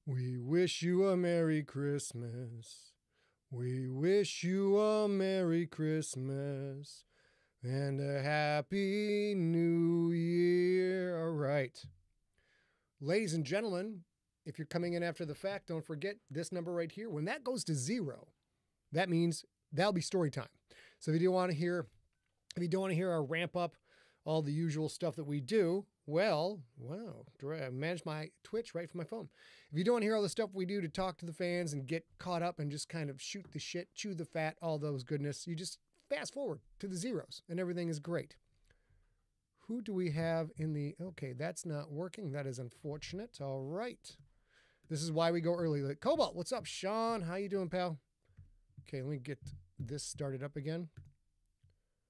We wish you a Merry Christmas. We wish you a Merry Christmas and a Happy New Year. All right. Ladies and gentlemen, if you're coming in after the fact, don't forget this number right here. When that goes to 0, that means that'll be story time. So if you don't want to hear our ramp up, all the usual stuff that we do, well, wow, I manage my Twitch right from my phone. If you don't want to hear all the stuff we do to talk to the fans and get caught up and just kind of shoot the shit, chew the fat, all those goodness, you just fast forward to the zeros and everything is great. Who do we have in the... Okay, that's not working. That is unfortunate. All right. This is why we go early. Like, Cobalt, what's up, Sean? How you doing, pal? Okay, let me get this started up again.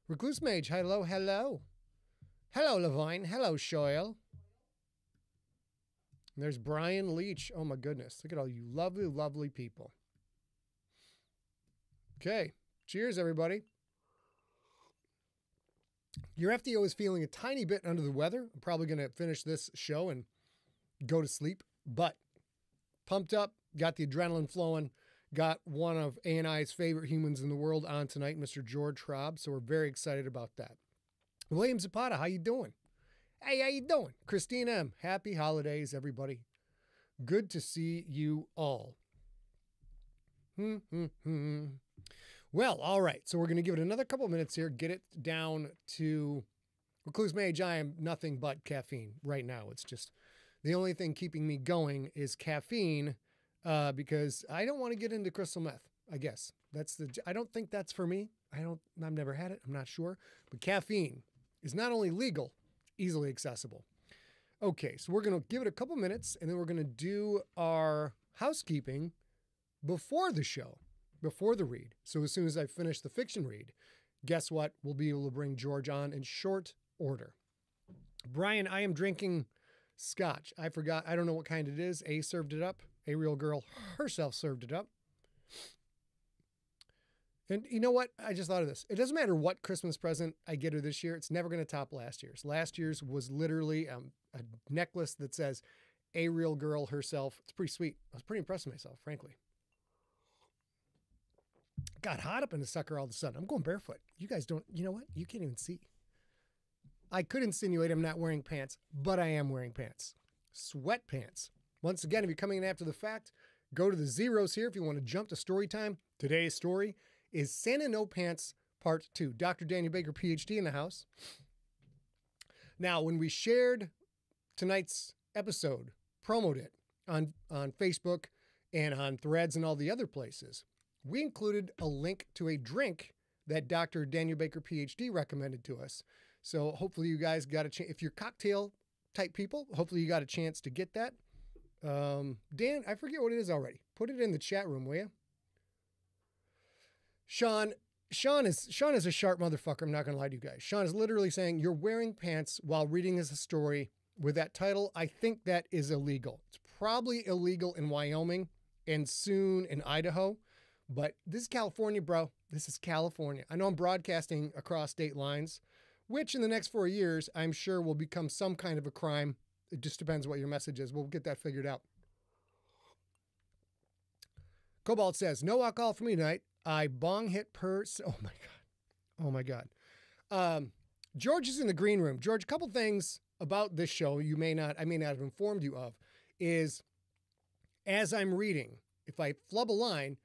Recluse Mage, hello, hello. Hello, Levine. Hello, Shoyle. And there's Brian Leach. Oh, my goodness. Look at all you lovely, lovely people. Okay. Cheers, everybody. Your FDO is feeling a tiny bit under the weather. I'm probably going to finish this show and go to sleep. But pumped up, got the adrenaline flowing, got one of A&I's favorite humans in the world on tonight, Mr. George Traub. So we're very excited about that. William Zapata, how you doing? Hey, how you doing? Christine M., happy holidays, everybody. Good to see you all. Well, all right. So we're going to give it another couple of minutes here, get it down to Recluse Mage. I am nothing but caffeine right now. It's just the only thing keeping me going is caffeine because I don't want to get into crystal meth, I guess. I don't think that's for me. I've never had it. I'm not sure. But caffeine is not only legal, easily accessible. Okay, so we're going to give it a couple minutes, and then we're going to do our housekeeping before the show, before the read. So as soon as I finish the fiction read, guess what? We'll be able to bring George on in short order. Brian, I am drinking scotch. I forgot. I don't know what kind it is. A served it up. A real girl herself served it up. And you know what? I just thought of this. It doesn't matter what Christmas present I get her this year. It's never going to top last year's. Last year's was literally a necklace that says A real girl herself. It's pretty sweet. I was pretty impressed with myself, frankly. Got hot up in the sucker all of a sudden. I'm going barefoot. You guys don't, you know what? You can't even see. I could insinuate I'm not wearing pants, but I am wearing pants. Sweatpants. Once again, if you're coming in after the fact, go to the zeros here if you want to jump to story time. Today's story is Santa No Pants Part 2. Dr. Daniel Baker, PhD, in the house. Now, when we shared tonight's episode, promoted it on Facebook and on Threads and all the other places, we included a link to a drink that Dr. Daniel Baker, PhD, recommended to us. So hopefully you guys got a chance. If you're cocktail type people, hopefully you got a chance to get that. Dan, I forget what it is already. Put it in the chat room, will you? Sean is a sharp motherfucker. I'm not going to lie to you guys. Sean is literally saying you're wearing pants while reading as a story with that title. I think that is illegal. It's probably illegal in Wyoming and soon in Idaho, but this is California, bro. This is California. I know I'm broadcasting across state lines, which in the next 4 years, I'm sure will become some kind of a crime. It just depends what your message is. We'll get that figured out. Cobalt says, no alcohol for me tonight. I bong hit oh my God. Oh my God. George is in the green room. George, a couple things about this show I may not have informed you of is as I'm reading, if I flub a line,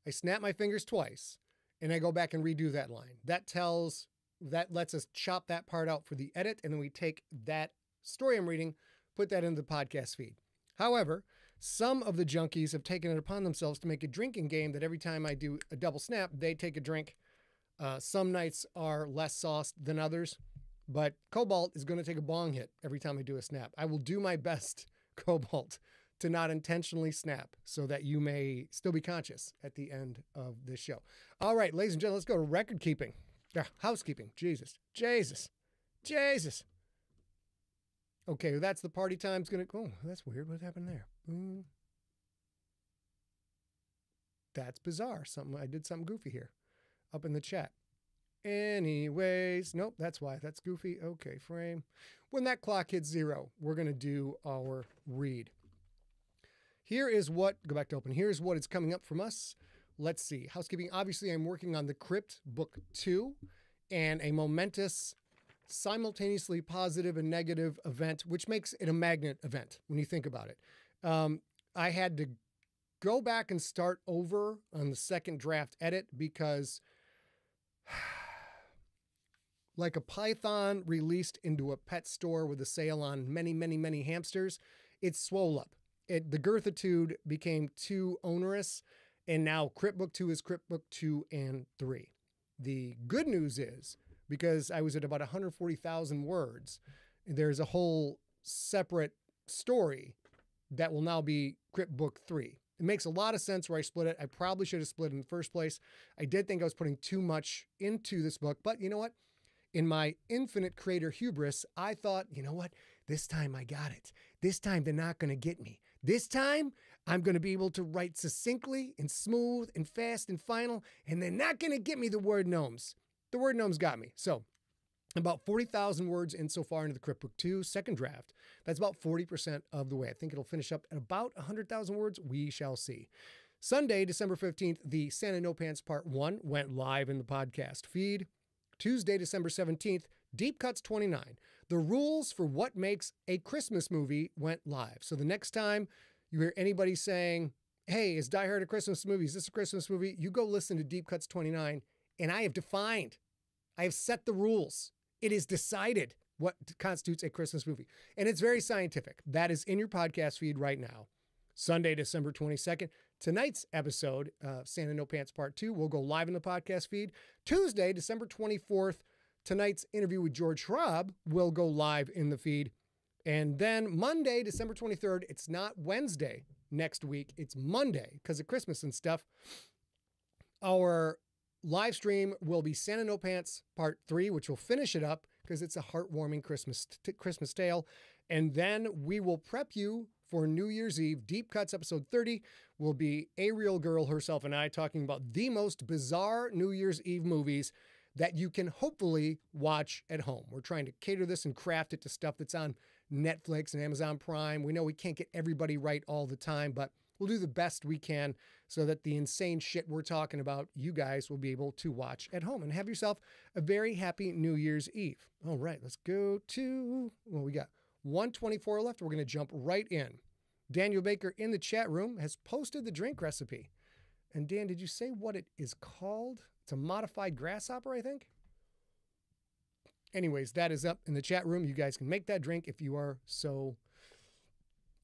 I snap my fingers twice and I go back and redo that line. That lets us chop that part out for the edit. And then we take that story I'm reading, put that into the podcast feed. However, some of the junkies have taken it upon themselves to make a drinking game that every time I do a double snap, they take a drink. Some nights are less sauced than others, but Cobalt is going to take a bong hit every time I do a snap. I will do my best, Cobalt, to not intentionally snap so that you may still be conscious at the end of this show. All right, ladies and gentlemen, let's go to record keeping. Housekeeping. Jesus. Okay, that's the party time's going to... Oh, that's weird. What happened there? That's bizarre. I did something goofy here up in the chat. Anyways, nope, that's why. That's goofy. Okay, frame. When that clock hits 0, we're going to do our read. Here is what, go back to open, here's what is coming up from us. Let's see. Housekeeping. Obviously, I'm working on The Crypt Book 2 and a momentous, simultaneously positive and negative event, which makes it a magnet event when you think about it. I had to go back and start over on the second draft edit because like a python released into a pet store with a sale on many, many, many hamsters, it swole up. The girthitude became too onerous, and now Crypt Book 2 is Crypt Book 2 and 3. The good news is, because I was at about 140,000 words, there's a whole separate story that will now be Crypt Book 3. It makes a lot of sense where I split it. I probably should have split it in the first place. I did think I was putting too much into this book, but you know what? In my infinite creator hubris, I thought, you know what? This time I got it. This time they're not going to get me. This time I'm going to be able to write succinctly and smooth and fast and final, and they're not going to get me the word gnomes. The word gnomes got me. So about 40,000 words in so far into the Crypt Book 2 second draft. That's about 40% of the way. I think it'll finish up at about 100,000 words. We shall see. Sunday, December 15th, the Santa No Pants Part 1 went live in the podcast feed. Tuesday, December 17th, Deep Cuts 29. The rules for what makes a Christmas movie went live. So the next time you hear anybody saying, hey, is Die Hard a Christmas movie? Is this a Christmas movie? You go listen to Deep Cuts 29, and I have set the rules. It is decided what constitutes a Christmas movie. And it's very scientific. That is in your podcast feed right now. Sunday, December 22nd. Tonight's episode, Santa No Pants Part 2, will go live in the podcast feed. Tuesday, December 24th, tonight's interview with George Schraub will go live in the feed. And then Monday, December 23rd, it's not Wednesday next week. It's Monday because of Christmas and stuff. Our live stream will be Santa No Pants Part 3, which will finish it up because it's a heartwarming Christmas tale. And then we will prep you for New Year's Eve. Deep Cuts episode 30 will be a real girl herself and I talking about the most bizarre New Year's Eve movies that you can hopefully watch at home. We're trying to cater this and craft it to stuff that's on Netflix and Amazon Prime. We know we can't get everybody right all the time, but we'll do the best we can so that the insane shit we're talking about, you guys will be able to watch at home and have yourself a very happy New Year's Eve. All right, let's go to, well, we got 124 left. We're going to jump right in. Daniel Baker in the chat room has posted the drink recipe. And Dan, did you say what it is called? It's a modified grasshopper, I think. Anyways, that is up in the chat room. You guys can make that drink if you are so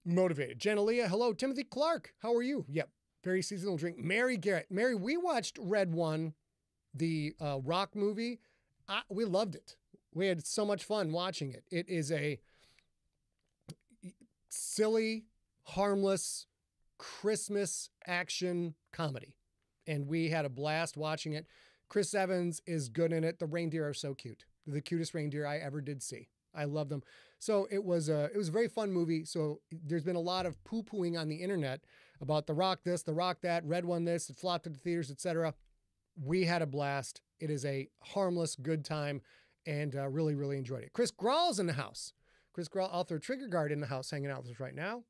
motivated. Jenalia, hello. Timothy Clark, how are you? Yep, very seasonal drink. Mary Garrett. Mary, we watched Red One, the rock movie. We loved it. We had so much fun watching it. It is a silly, harmless Christmas action comedy. And we had a blast watching it. Chris Evans is good in it. The reindeer are so cute. They're the cutest reindeer I ever did see. I love them. So it was a very fun movie. So there's been a lot of poo-pooing on the internet about The Rock this, The Rock that, Red One this, it flopped at the theaters, etc. We had a blast. It is a harmless, good time, and really, really enjoyed it. Chris Grawl's in the house. Chris Grawl, author of Trigger Guard, in the house, hanging out with us right now.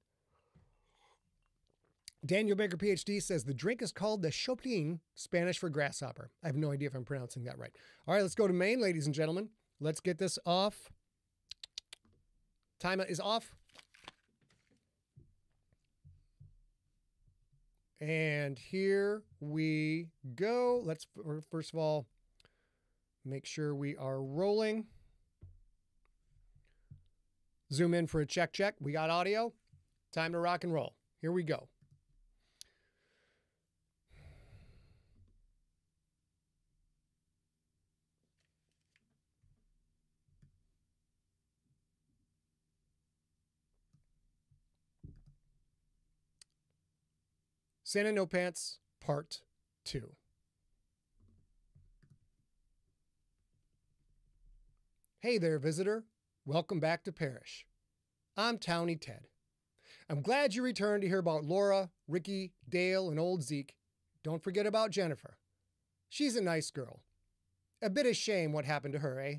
Daniel Baker, PhD, says the drink is called the Choplin, Spanish for grasshopper. I have no idea if I'm pronouncing that right. All right, let's go to Maine, ladies and gentlemen. Let's get this off. Timer is off. And here we go. Let's first of all make sure we are rolling. Zoom in for a check. We got audio. Time to rock and roll. Here we go. Santa No Pants Part 2. Hey there, visitor. Welcome back to Parish. I'm Towny Ted. I'm glad you returned to hear about Laura, Rikki, Dale, and old Zeke. Don't forget about Jennifer. She's a nice girl. A bit of shame what happened to her, eh?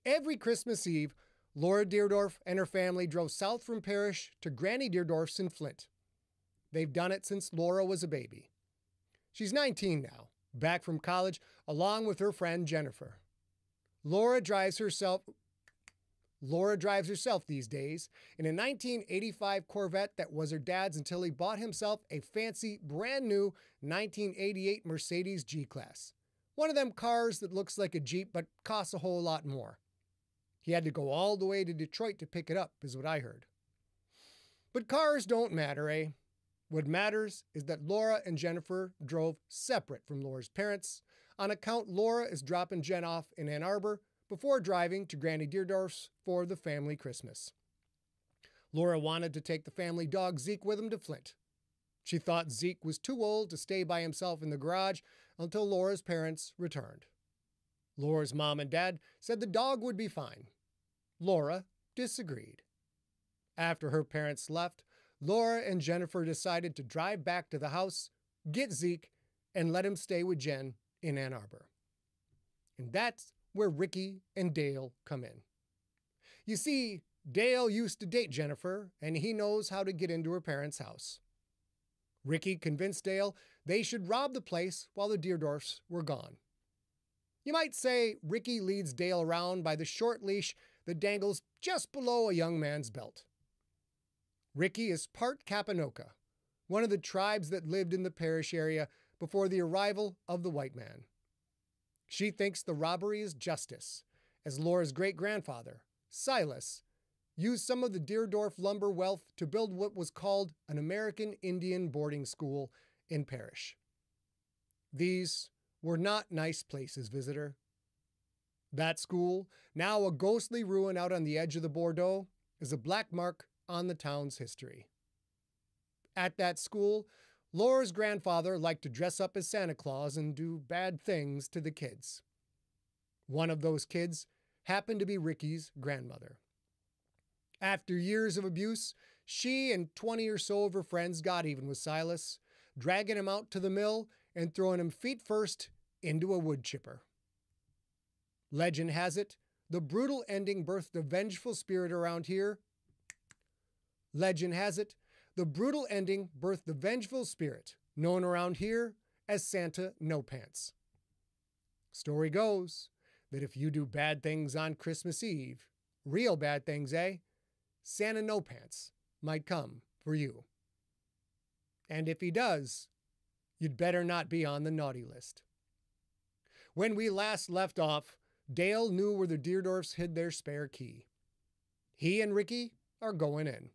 Every Christmas Eve, Laura Deerdorf and her family drove south from Parish to Granny Deerdorf's in Flint. They've done it since Laura was a baby. She's 19 now, back from college, along with her friend Jennifer. Laura drives herself these days in a 1985 Corvette that was her dad's until he bought himself a fancy, brand new 1988 Mercedes G-Class. One of them cars that looks like a Jeep but costs a whole lot more. He had to go all the way to Detroit to pick it up, is what I heard. But cars don't matter, eh? What matters is that Laura and Jennifer drove separate from Laura's parents, on account Laura is dropping Jen off in Ann Arbor before driving to Granny Deerdorf's for the family Christmas. Laura wanted to take the family dog Zeke with him to Flint. She thought Zeke was too old to stay by himself in the garage until Laura's parents returned. Laura's mom and dad said the dog would be fine. Laura disagreed. After her parents left, Laura and Jennifer decided to drive back to the house, get Zeke, and let him stay with Jen in Ann Arbor. And that's where Rikki and Dale come in. You see, Dale used to date Jennifer, and he knows how to get into her parents' house. Rikki convinced Dale they should rob the place while the Deerdorfs were gone. You might say Rikki leads Dale around by the short leash that dangles just below a young man's belt. Rikki is part Kapanoka, one of the tribes that lived in the parish area before the arrival of the white man. She thinks the robbery is justice, as Laura's great-grandfather, Silas, used some of the Deerdorf lumber wealth to build what was called an American Indian boarding school in parish. These were not nice places, visitor. That school, now a ghostly ruin out on the edge of the Bordeaux, is a black mark on the town's history. At that school, Laura's grandfather liked to dress up as Santa Claus and do bad things to the kids. One of those kids happened to be Rikki's grandmother. After years of abuse, she and 20 or so of her friends got even with Silas, dragging him out to the mill and throwing him feet first into a wood chipper. Legend has it, the brutal ending birthed a vengeful spirit around here. Legend has it, the brutal ending birthed the vengeful spirit, known around here as Santa No Pants. Story goes that if you do bad things on Christmas Eve, real bad things, eh? Santa No Pants might come for you. And if he does, you'd better not be on the naughty list. When we last left off, Dale knew where the Deerdorfs hid their spare key. He and Rikki are going in.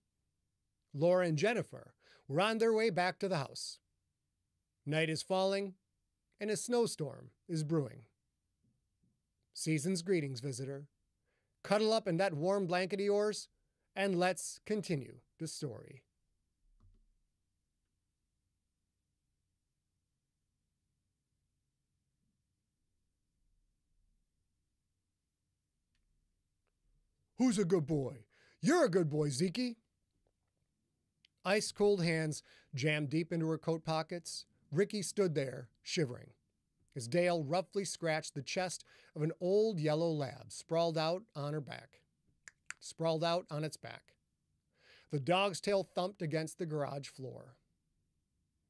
Laura and Jennifer were on their way back to the house. Night is falling, and a snowstorm is brewing. Season's greetings, visitor. Cuddle up in that warm blanket of yours, and let's continue the story. Who's a good boy? You're a good boy, Zeke. Ice-cold hands jammed deep into her coat pockets, Rikki stood there, shivering, as Dale roughly scratched the chest of an old yellow lab sprawled out on its back. The dog's tail thumped against the garage floor.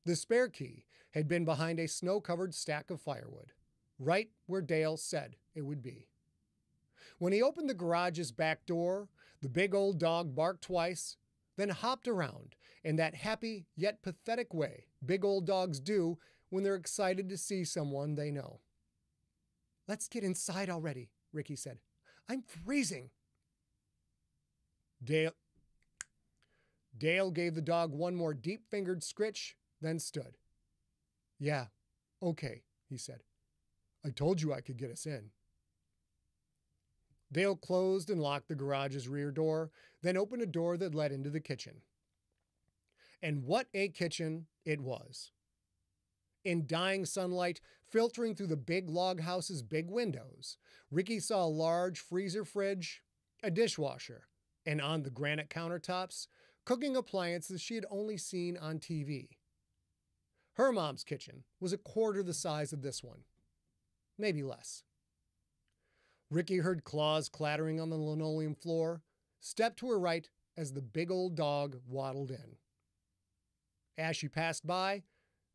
The spare key had been behind a snow-covered stack of firewood, right where Dale said it would be. When he opened the garage's back door, the big old dog barked twice, then hopped around in that happy yet pathetic way big old dogs do when they're excited to see someone they know. "Let's get inside already," Rikki said. "I'm freezing." Dale gave the dog one more deep-fingered scritch, then stood. "Yeah, okay," he said. "I told you I could get us in." Dale closed and locked the garage's rear door, then opened a door that led into the kitchen. And what a kitchen it was. In dying sunlight, filtering through the big log house's big windows, Rikki saw a large freezer fridge, a dishwasher, and on the granite countertops, cooking appliances she had only seen on TV. Her mom's kitchen was a quarter the size of this one, maybe less. Rikki heard claws clattering on the linoleum floor, stepped to her right as the big old dog waddled in. As she passed by,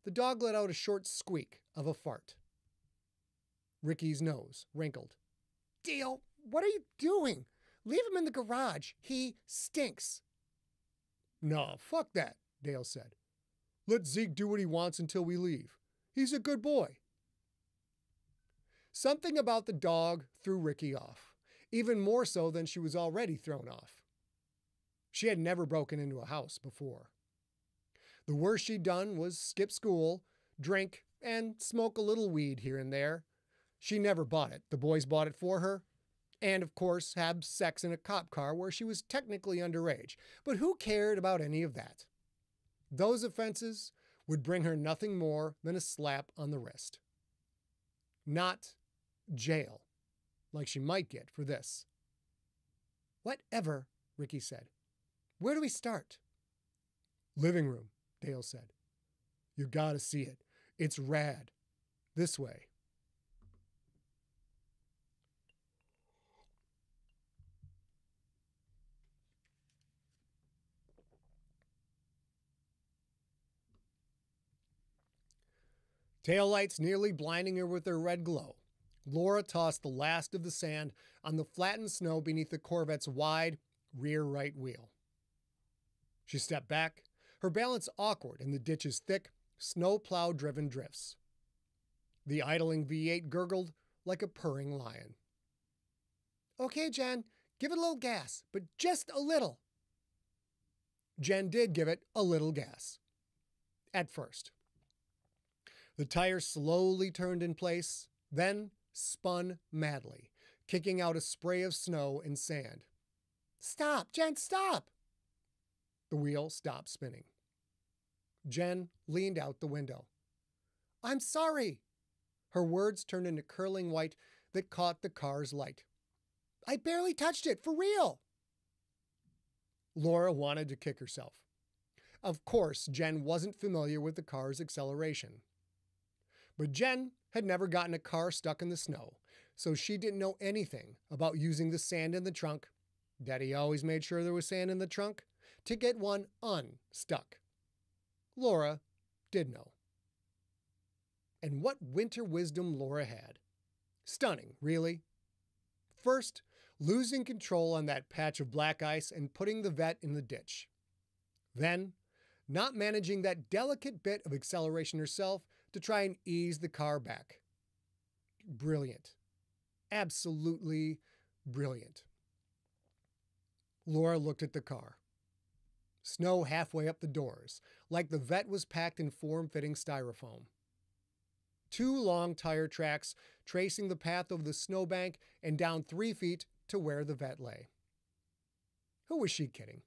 the dog let out a short squeak of a fart. Rikki's nose wrinkled. Dale, what are you doing? Leave him in the garage. He stinks. No, fuck that, Dale said. Let Zeke do what he wants until we leave. He's a good boy. Something about the dog threw Rikki off, even more so than she was already thrown off. She had never broken into a house before. The worst she'd done was skip school, drink, and smoke a little weed here and there. She never bought it. The boys bought it for her. And, of course, had sex in a cop car where she was technically underage. But who cared about any of that? Those offenses would bring her nothing more than a slap on the wrist. Not jail, like she might get for this. Whatever, Rikki said. Where do we start? Living room, Dale said. You gotta see it. It's rad. This way. Taillights nearly blinding her with their red glow, Laura tossed the last of the sand on the flattened snow beneath the Corvette's wide rear right wheel. She stepped back, her balance awkward in the ditch's thick, snow-plow-driven drifts. The idling V8 gurgled like a purring lion. Okay, Jen, give it a little gas, but just a little. Jen did give it a little gas. At first. The tire slowly turned in place, then spun madly, kicking out a spray of snow and sand. Stop, Jen, stop! The wheel stopped spinning. Jen leaned out the window. I'm sorry. Her words turned into curling white that caught the car's light. I barely touched it, for real. Laura wanted to kick herself. Of course, Jen wasn't familiar with the car's acceleration. But Jen had never gotten a car stuck in the snow, so she didn't know anything about using the sand in the trunk. Daddy always made sure there was sand in the trunk to get one unstuck. Laura did know. And what winter wisdom Laura had. Stunning, really. First, losing control on that patch of black ice and putting the vet in the ditch. Then, not managing that delicate bit of acceleration herself to try and ease the car back. Brilliant. Absolutely brilliant. Laura looked at the car. Snow halfway up the doors, like the vet was packed in form-fitting styrofoam. 2 long tire tracks tracing the path over the snowbank and down 3 feet to where the vet lay. Who was she kidding?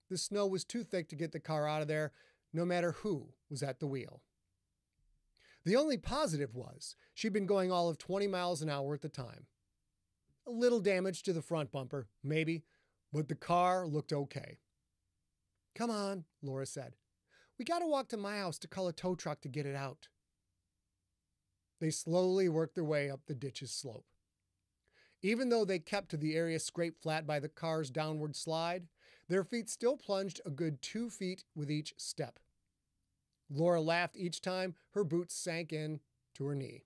The snow was too thick to get the car out of there, no matter who was at the wheel. The only positive was she'd been going all of 20 miles an hour at the time. A little damage to the front bumper, maybe, but the car looked okay. Come on, Laura said. We gotta walk to my house to call a tow truck to get it out. They slowly worked their way up the ditch's slope. Even though they kept to the area scraped flat by the car's downward slide, their feet still plunged a good 2 feet with each step. Laura laughed each time her boots sank in to her knee.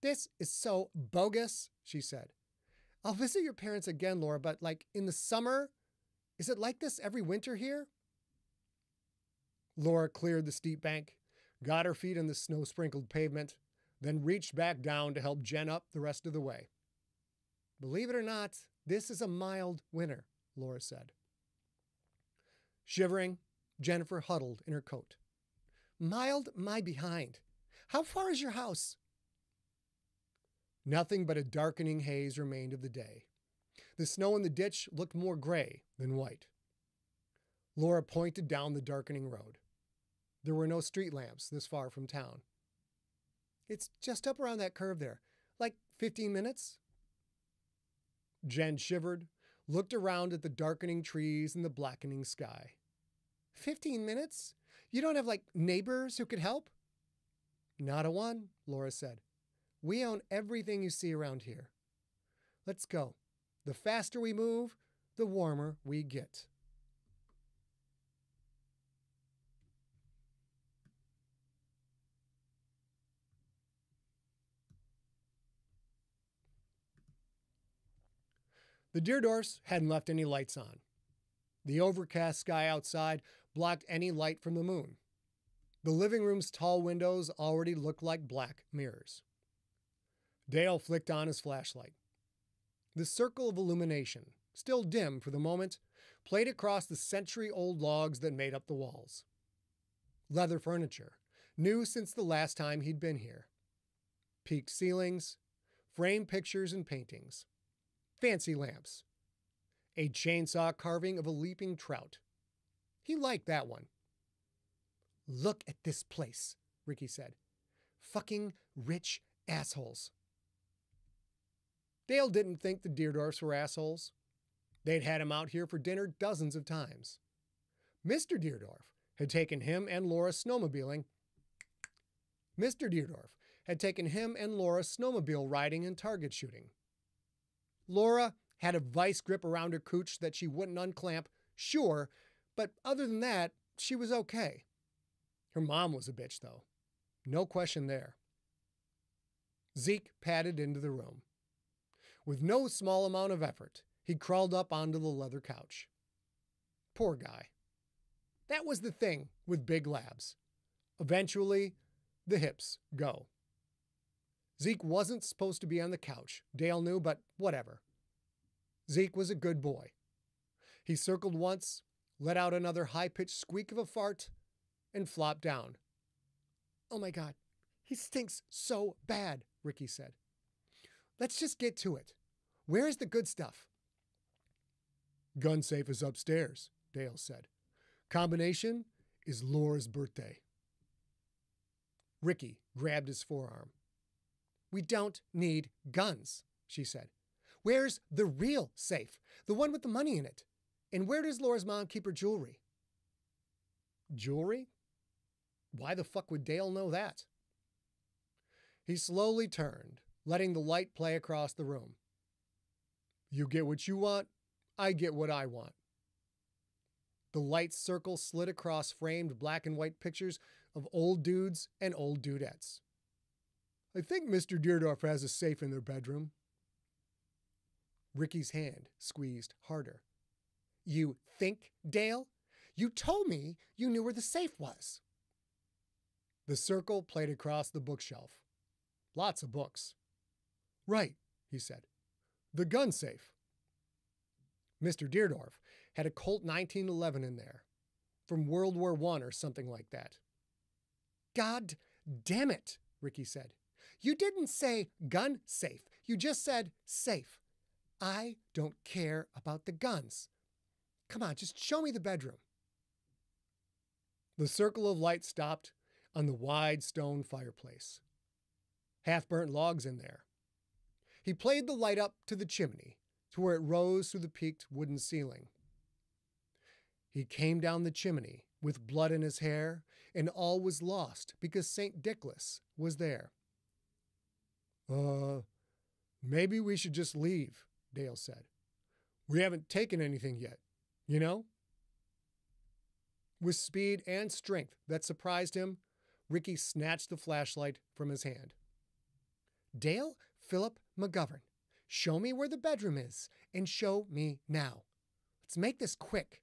This is so bogus, she said. I'll visit your parents again, Laura, but like in the summer? Is it like this every winter here? Laura cleared the steep bank, got her feet on the snow-sprinkled pavement, then reached back down to help Jen up the rest of the way. Believe it or not, this is a mild winter, Laura said. Shivering, Jennifer huddled in her coat. Mild my behind. How far is your house? Nothing but a darkening haze remained of the day. The snow in the ditch looked more gray than white. Laura pointed down the darkening road. There were no street lamps this far from town. It's just up around that curve there. Like 15 minutes? Jen shivered, looked around at the darkening trees and the blackening sky. 15 minutes? You don't have, like, neighbors who could help? Not a one, Laura said. We own everything you see around here. Let's go. The faster we move, the warmer we get. The Deerdorfs hadn't left any lights on. The overcast sky outside blocked any light from the moon. The living room's tall windows already looked like black mirrors. Dale flicked on his flashlight. The circle of illumination, still dim for the moment, played across the century-old logs that made up the walls. Leather furniture, new since the last time he'd been here. Peaked ceilings, framed pictures and paintings. Fancy lamps. A chainsaw carving of a leaping trout. He liked that one. "Look at this place," Rikki said. "Fucking rich assholes." Dale didn't think the Deerdorfs were assholes. They'd had him out here for dinner dozens of times. Mr. Deerdorf had taken him and Laura snowmobile riding and target shooting. Laura had a vice grip around her cooch that she wouldn't unclamp, sure, but other than that, she was okay. Her mom was a bitch, though. No question there. Zeke padded into the room. With no small amount of effort, he crawled up onto the leather couch. Poor guy. That was the thing with big labs. Eventually, the hips go. Zeke wasn't supposed to be on the couch, Dale knew, but whatever. Zeke was a good boy. He circled once, let out another high-pitched squeak of a fart, and flopped down. "Oh my God, he stinks so bad," Rikki said. "Let's just get to it. Where is the good stuff?" "Gun safe is upstairs," Dale said. "Combination is Laura's birthday." Rikki grabbed his forearm. "We don't need guns," she said. "Where's the real safe? The one with the money in it? And where does Laura's mom keep her jewelry?" Jewelry? Why the fuck would Dale know that? He slowly turned, letting the light play across the room. "You get what you want, I get what I want." The light circle slid across framed black and white pictures of old dudes and old dudettes. "I think Mr. Deerdorf has a safe in their bedroom." Ricky's hand squeezed harder. "You think, Dale? You told me you knew where the safe was." The circle played across the bookshelf. Lots of books. "Right," he said. "The gun safe." Mr. Deerdorf had a Colt 1911 in there, from World War I or something like that. "God damn it," Rikki said. "You didn't say gun safe. You just said safe. I don't care about the guns. Come on, just show me the bedroom." The circle of light stopped on the wide stone fireplace. Half-burnt logs in there. He played the light up to the chimney, to where it rose through the peaked wooden ceiling. He came down the chimney with blood in his hair, and all was lost because St. Dickless was there. Maybe we should just leave," Dale said. "We haven't taken anything yet, you know?" With speed and strength that surprised him, Rikki snatched the flashlight from his hand. "Dale Philip McGovern, show me where the bedroom is, and show me now. Let's make this quick."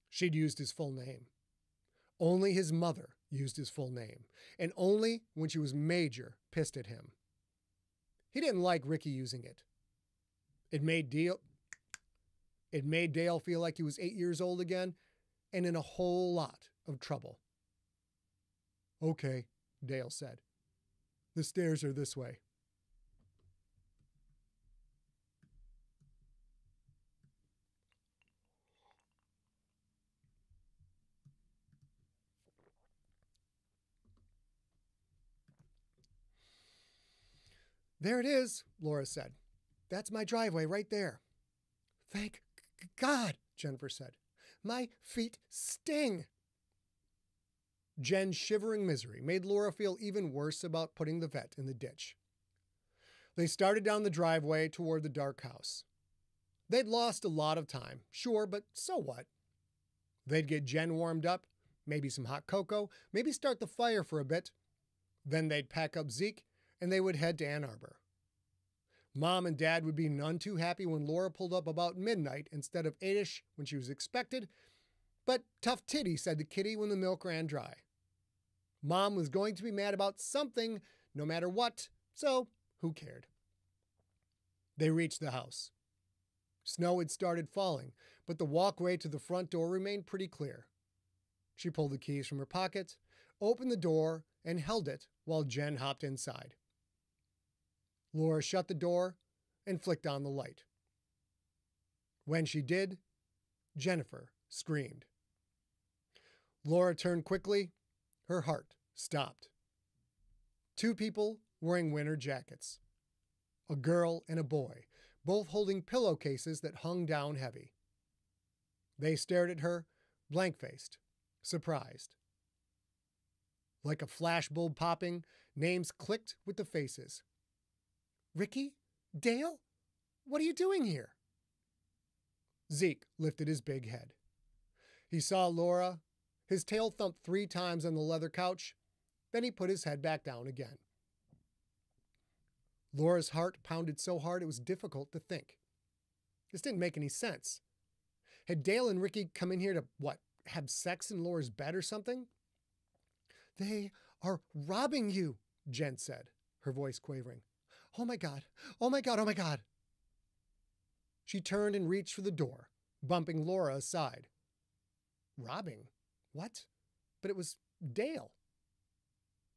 She'd used his full name. Only his mother used his full name, and only when she was major pissed at him. He didn't like Rikki using it. It made Dale feel like he was 8 years old again and in a whole lot of trouble. "Okay," Dale said. "The stairs are this way." "There it is," Laura said. "That's my driveway right there." "Thank God," Jennifer said. "My feet sting." Jen's shivering misery made Laura feel even worse about putting the vet in the ditch. They started down the driveway toward the dark house. They'd lost a lot of time, sure, but so what? They'd get Jen warmed up, maybe some hot cocoa, maybe start the fire for a bit. Then they'd pack up Zeke and they would head to Ann Arbor. Mom and Dad would be none too happy when Laura pulled up about midnight instead of 8ish when she was expected, but tough titty, said the kitty when the milk ran dry. Mom was going to be mad about something no matter what, so who cared? They reached the house. Snow had started falling, but the walkway to the front door remained pretty clear. She pulled the keys from her pocket, opened the door, and held it while Jen hopped inside. Laura shut the door and flicked on the light. When she did, Jennifer screamed. Laura turned quickly. Her heart stopped. Two people wearing winter jackets. A girl and a boy, both holding pillowcases that hung down heavy. They stared at her, blank-faced, surprised. Like a flashbulb popping, names clicked with the faces. Rikki? Dale? What are you doing here? Zeke lifted his big head. He saw Laura. His tail thumped 3 times on the leather couch. Then he put his head back down again. Laura's heart pounded so hard it was difficult to think. This didn't make any sense. Had Dale and Rikki come in here to, have sex in Laura's bed or something? They are robbing you, Jen said, her voice quavering. Oh my God, oh my God, oh my God. She turned and reached for the door, bumping Laura aside. Robbing? What? But it was Dale.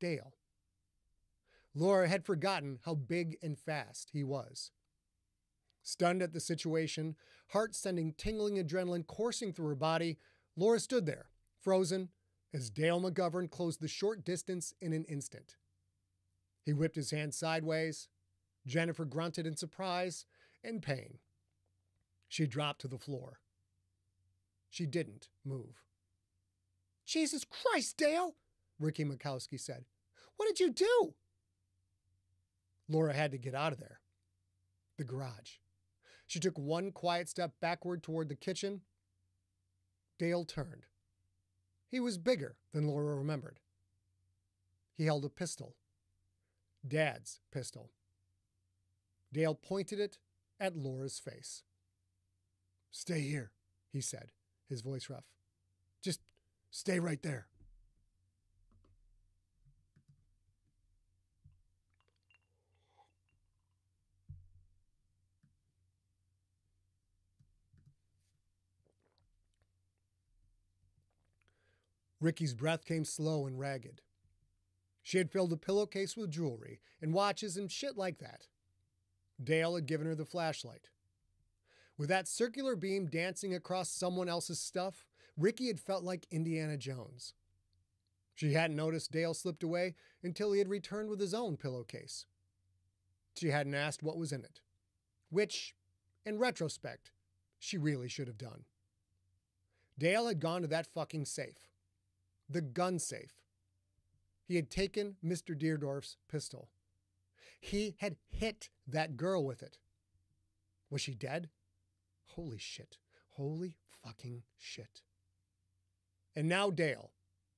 Dale. Laura had forgotten how big and fast he was. Stunned at the situation, heart sending tingling adrenaline coursing through her body, Laura stood there, frozen, as Dale McGovern closed the short distance in an instant. He whipped his hand sideways. Jennifer grunted in surprise and pain. She dropped to the floor. She didn't move. Jesus Christ, Dale, Rikki Makowski said. What did you do? Laura had to get out of there. The garage. She took one quiet step backward toward the kitchen. Dale turned. He was bigger than Laura remembered. He held a pistol. Dad's pistol. Dale pointed it at Laura's face. Stay here, he said, his voice rough. Just stay right there. Rikki's breath came slow and ragged. She had filled a pillowcase with jewelry and watches and shit like that. Dale had given her the flashlight. With that circular beam dancing across someone else's stuff, Rikki had felt like Indiana Jones. She hadn't noticed Dale slipped away until he had returned with his own pillowcase. She hadn't asked what was in it, which, in retrospect, she really should have done. Dale had gone to that fucking safe. The gun safe. He had taken Mr. Deerdorf's pistol. He had hit that girl with it. Was she dead? Holy shit. Holy fucking shit. And now Dale.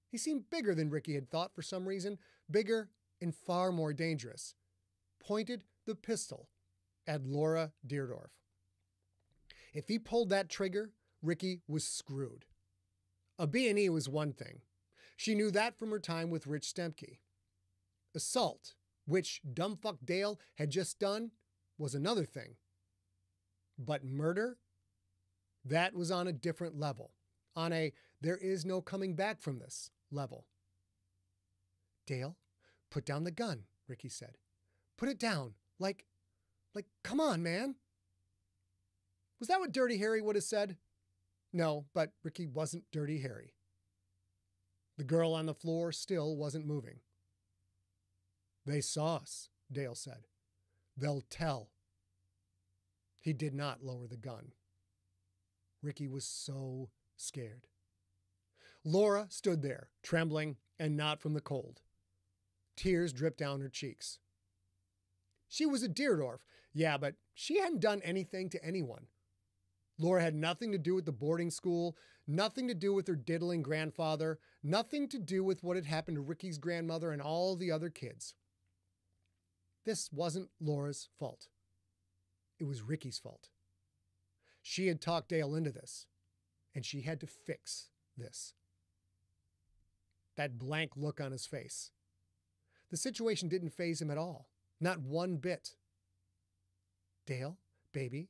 He seemed bigger than Rikki had thought for some reason, bigger and far more dangerous. Pointed the pistol at Laura Deerdorf. If he pulled that trigger, Rikki was screwed. A B&E was one thing. She knew that from her time with Rich Stemke. Assault, which dumbfuck Dale had just done, was another thing. But murder? That was on a different level. On a there is no coming back from this level. Dale, put down the gun, Rikki said. Put it down. Like, come on, man. Was that what Dirty Harry would have said? No, but Rikki wasn't Dirty Harry. The girl on the floor still wasn't moving. They saw us, Dale said. They'll tell. He did not lower the gun. Rikki was so scared. Laura stood there, trembling and not from the cold. Tears dripped down her cheeks. She was a Deerdorf, yeah, but she hadn't done anything to anyone. Laura had nothing to do with the boarding school, nothing to do with her diddling grandfather, nothing to do with what had happened to Rikki's grandmother and all the other kids. This wasn't Laura's fault. It was Rikki's fault. She had talked Dale into this, and she had to fix this. That blank look on his face. The situation didn't faze him at all. Not one bit. Dale, baby,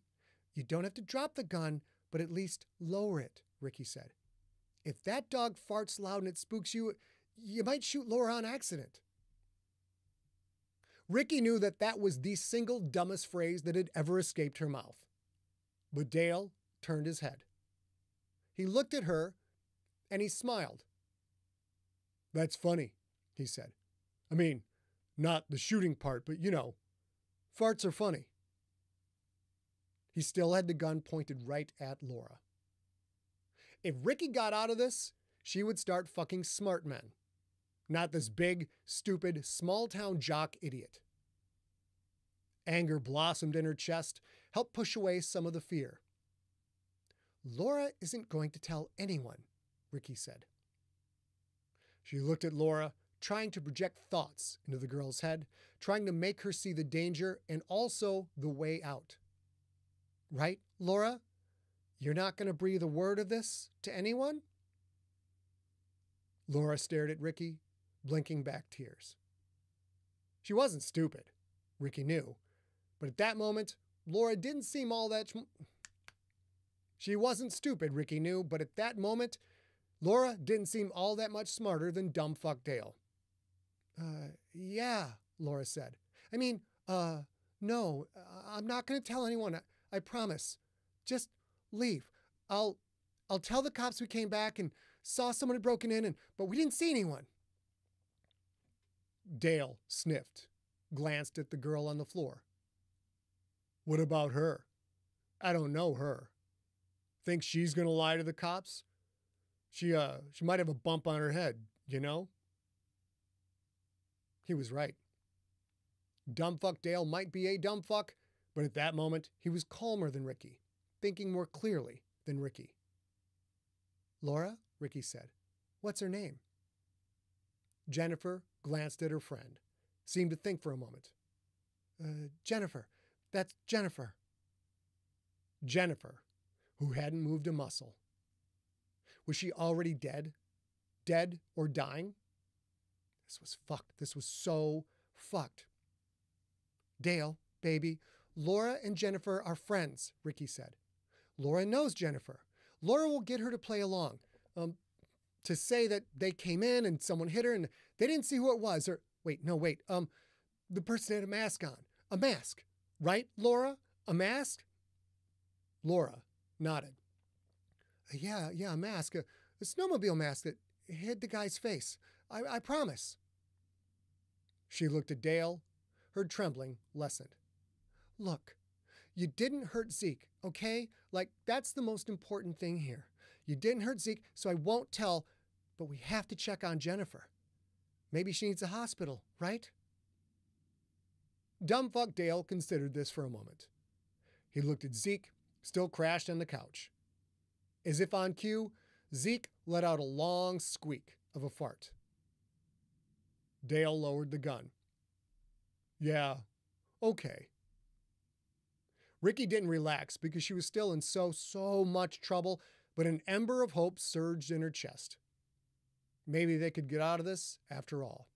you don't have to drop the gun, but at least lower it, Rikki said. If that dog farts loud and it spooks you, you might shoot Laura on accident. Rikki knew that that was the single dumbest phrase that had ever escaped her mouth. But Dale turned his head. He looked at her and he smiled. That's funny, he said. I mean, not the shooting part, but you know, farts are funny. He still had the gun pointed right at Laura. If Rikki got out of this, she would start fucking smart men. Not this big, stupid, small-town jock idiot. Anger blossomed in her chest, helped push away some of the fear. Laura isn't going to tell anyone, Rikki said. She looked at Laura, trying to project thoughts into the girl's head, trying to make her see the danger and also the way out. Right, Laura? You're not going to breathe a word of this to anyone? Laura stared at Rikki, blinking back tears. She wasn't stupid, Rikki knew, but at that moment, Laura didn't seem all that... She wasn't stupid, Rikki knew, but at that moment, Laura didn't seem all that much smarter than dumb fuck Dale. Yeah, Laura said. I mean, no, I'm not going to tell anyone. I promise. Just leave. I'll tell the cops we came back and saw someone had broken in, but we didn't see anyone. Dale sniffed, glanced at the girl on the floor. What about her? I don't know her. Think she's going to lie to the cops? She might have a bump on her head, you know? He was right. Dumbfuck Dale might be a dumbfuck, but at that moment, he was calmer than Rikki, thinking more clearly than Rikki. Laura, Rikki said. What's her name? Jennifer glanced at her friend, seemed to think for a moment. Jennifer. That's Jennifer. Jennifer, who hadn't moved a muscle. Was she already dead? Dead or dying? This was fucked. This was so fucked. Dale, baby, Laura and Jennifer are friends, Rikki said. Laura knows Jennifer. Laura will get her to play along. To say that they came in and someone hit her and they didn't see who it was. Or wait. The person had a mask on. A mask. Right, Laura? A mask? Laura nodded. Yeah, a mask. A snowmobile mask that hid the guy's face. I promise. She looked at Dale. Her trembling lessened. Look, you didn't hurt Zeke, okay? Like, that's the most important thing here. You didn't hurt Zeke, so I won't tell, but we have to check on Jennifer. Maybe she needs a hospital, right? Dumbfuck Dale considered this for a moment. He looked at Zeke, still crashed on the couch. As if on cue, Zeke let out a long squeak of a fart. Dale lowered the gun. Yeah, okay. Rikki didn't relax because she was still in so much trouble, but an ember of hope surged in her chest. Maybe they could get out of this after all.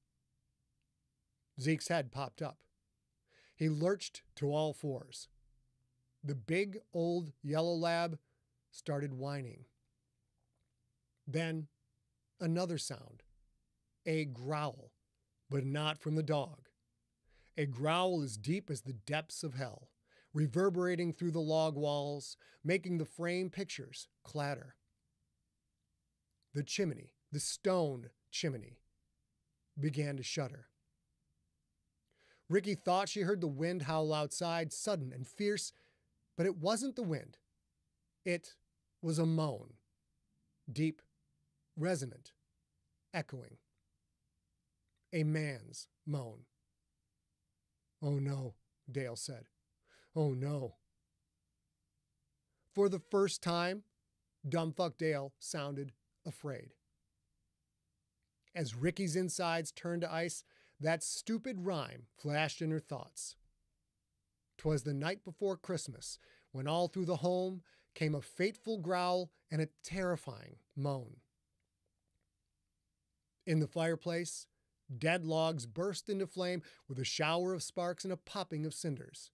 Zeke's head popped up. He lurched to all fours. The big old yellow lab started whining. Then another sound. A growl, but not from the dog. A growl as deep as the depths of hell, reverberating through the log walls, making the frame pictures clatter. The chimney, the stone chimney, began to shudder. Rikki thought she heard the wind howl outside, sudden and fierce, but it wasn't the wind. It was a moan, deep, resonant, echoing. A man's moan. Oh no, Dale said. Oh no. For the first time, dumbfuck Dale sounded afraid. As Rikki's insides turned to ice, that stupid rhyme flashed in her thoughts. 'Twas the night before Christmas, when all through the home came a fateful growl and a terrifying moan. In the fireplace, dead logs burst into flame with a shower of sparks and a popping of cinders.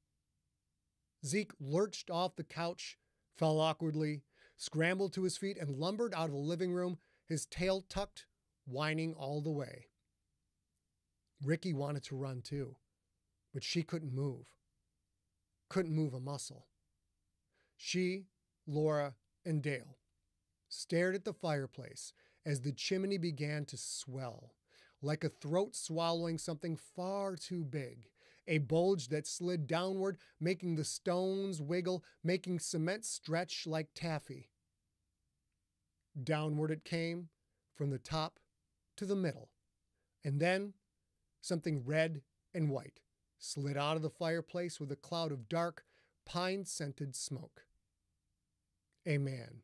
Zeke lurched off the couch, fell awkwardly, scrambled to his feet, and lumbered out of the living room, his tail tucked, whining all the way. Rikki wanted to run too, but she couldn't move a muscle. She, Laura, and Dale stared at the fireplace as the chimney began to swell, like a throat swallowing something far too big, a bulge that slid downward, making the stones wiggle, making cement stretch like taffy. Downward it came, from the top to the middle, and then something red and white slid out of the fireplace with a cloud of dark, pine-scented smoke. A man.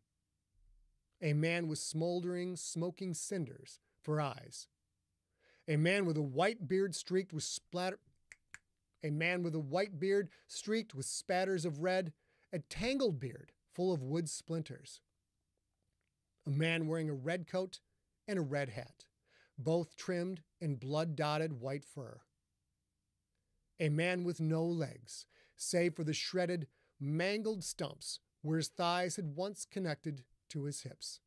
A man with smoldering, smoking cinders for eyes. A man with a white beard streaked with A man with a white beard streaked with spatters of red, a tangled beard full of wood splinters. A man wearing a red coat and a red hat, both trimmed in blood-dotted white fur. A man with no legs, save for the shredded, mangled stumps where his thighs had once connected to his hips.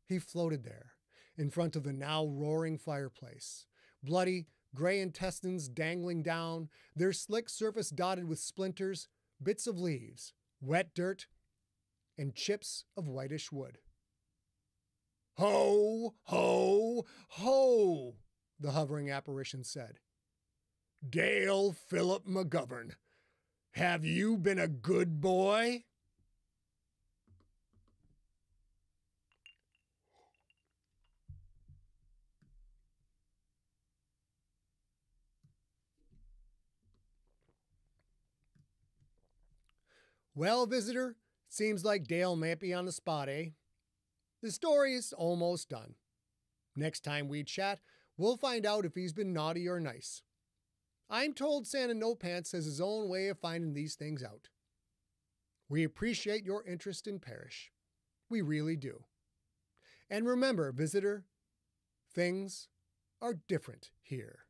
He floated there, in front of the now roaring fireplace, bloody, gray intestines dangling down, their slick surface dotted with splinters, bits of leaves, wet dirt, and chips of whitish wood. "Ho, ho, ho," the hovering apparition said. "Dale Philip McGovern, have you been a good boy?" "Well, visitor, seems like Dale may be on the spot, eh? The story is almost done. Next time we chat, we'll find out if he's been naughty or nice. I'm told Santa No Pants has his own way of finding these things out. We appreciate your interest in Parish. We really do. And remember, visitor, things are different here."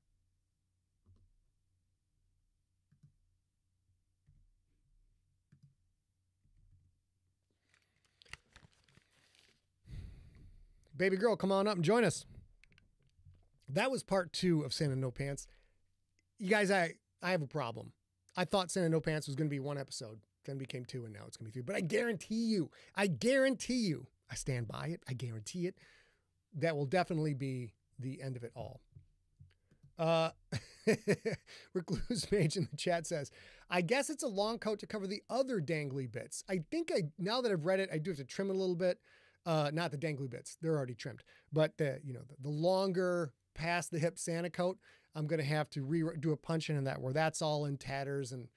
Baby girl, come on up and join us. That was part 2 of Santa No Pants. You guys, I have a problem. I thought Santa No Pants was going to be 1 episode, then became 2, and now it's going to be 3. But I guarantee you, I stand by it, I guarantee it, that will definitely be the end of it all. Recluse Mage in the chat says, "I guess it's a long coat to cover the other dangly bits. I think now that I've read it, I do have to trim it a little bit. Not the dangly bits, they're already trimmed, but the longer past the hip Santa coat, I'm going to have to do a punch in that where that's all in tatters and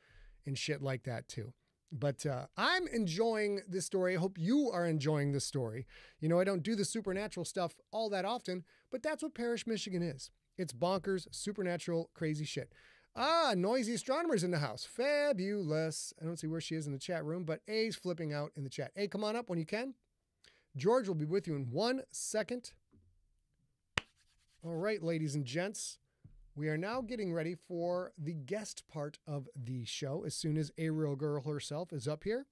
shit like that too. But I'm enjoying this story. I hope you are enjoying this story. I don't do the supernatural stuff all that often, but that's what Parish, Michigan is. It's bonkers, supernatural, crazy shit. Noisy Astronomer's in the house. Fabulous. I don't see where she is in the chat room, but A's flipping out in the chat. A, come on up when you can. George will be with you in 1 second. All right, ladies and gents, we are now getting ready for the guest part of the show. As soon as Ariel Girl herself is up here,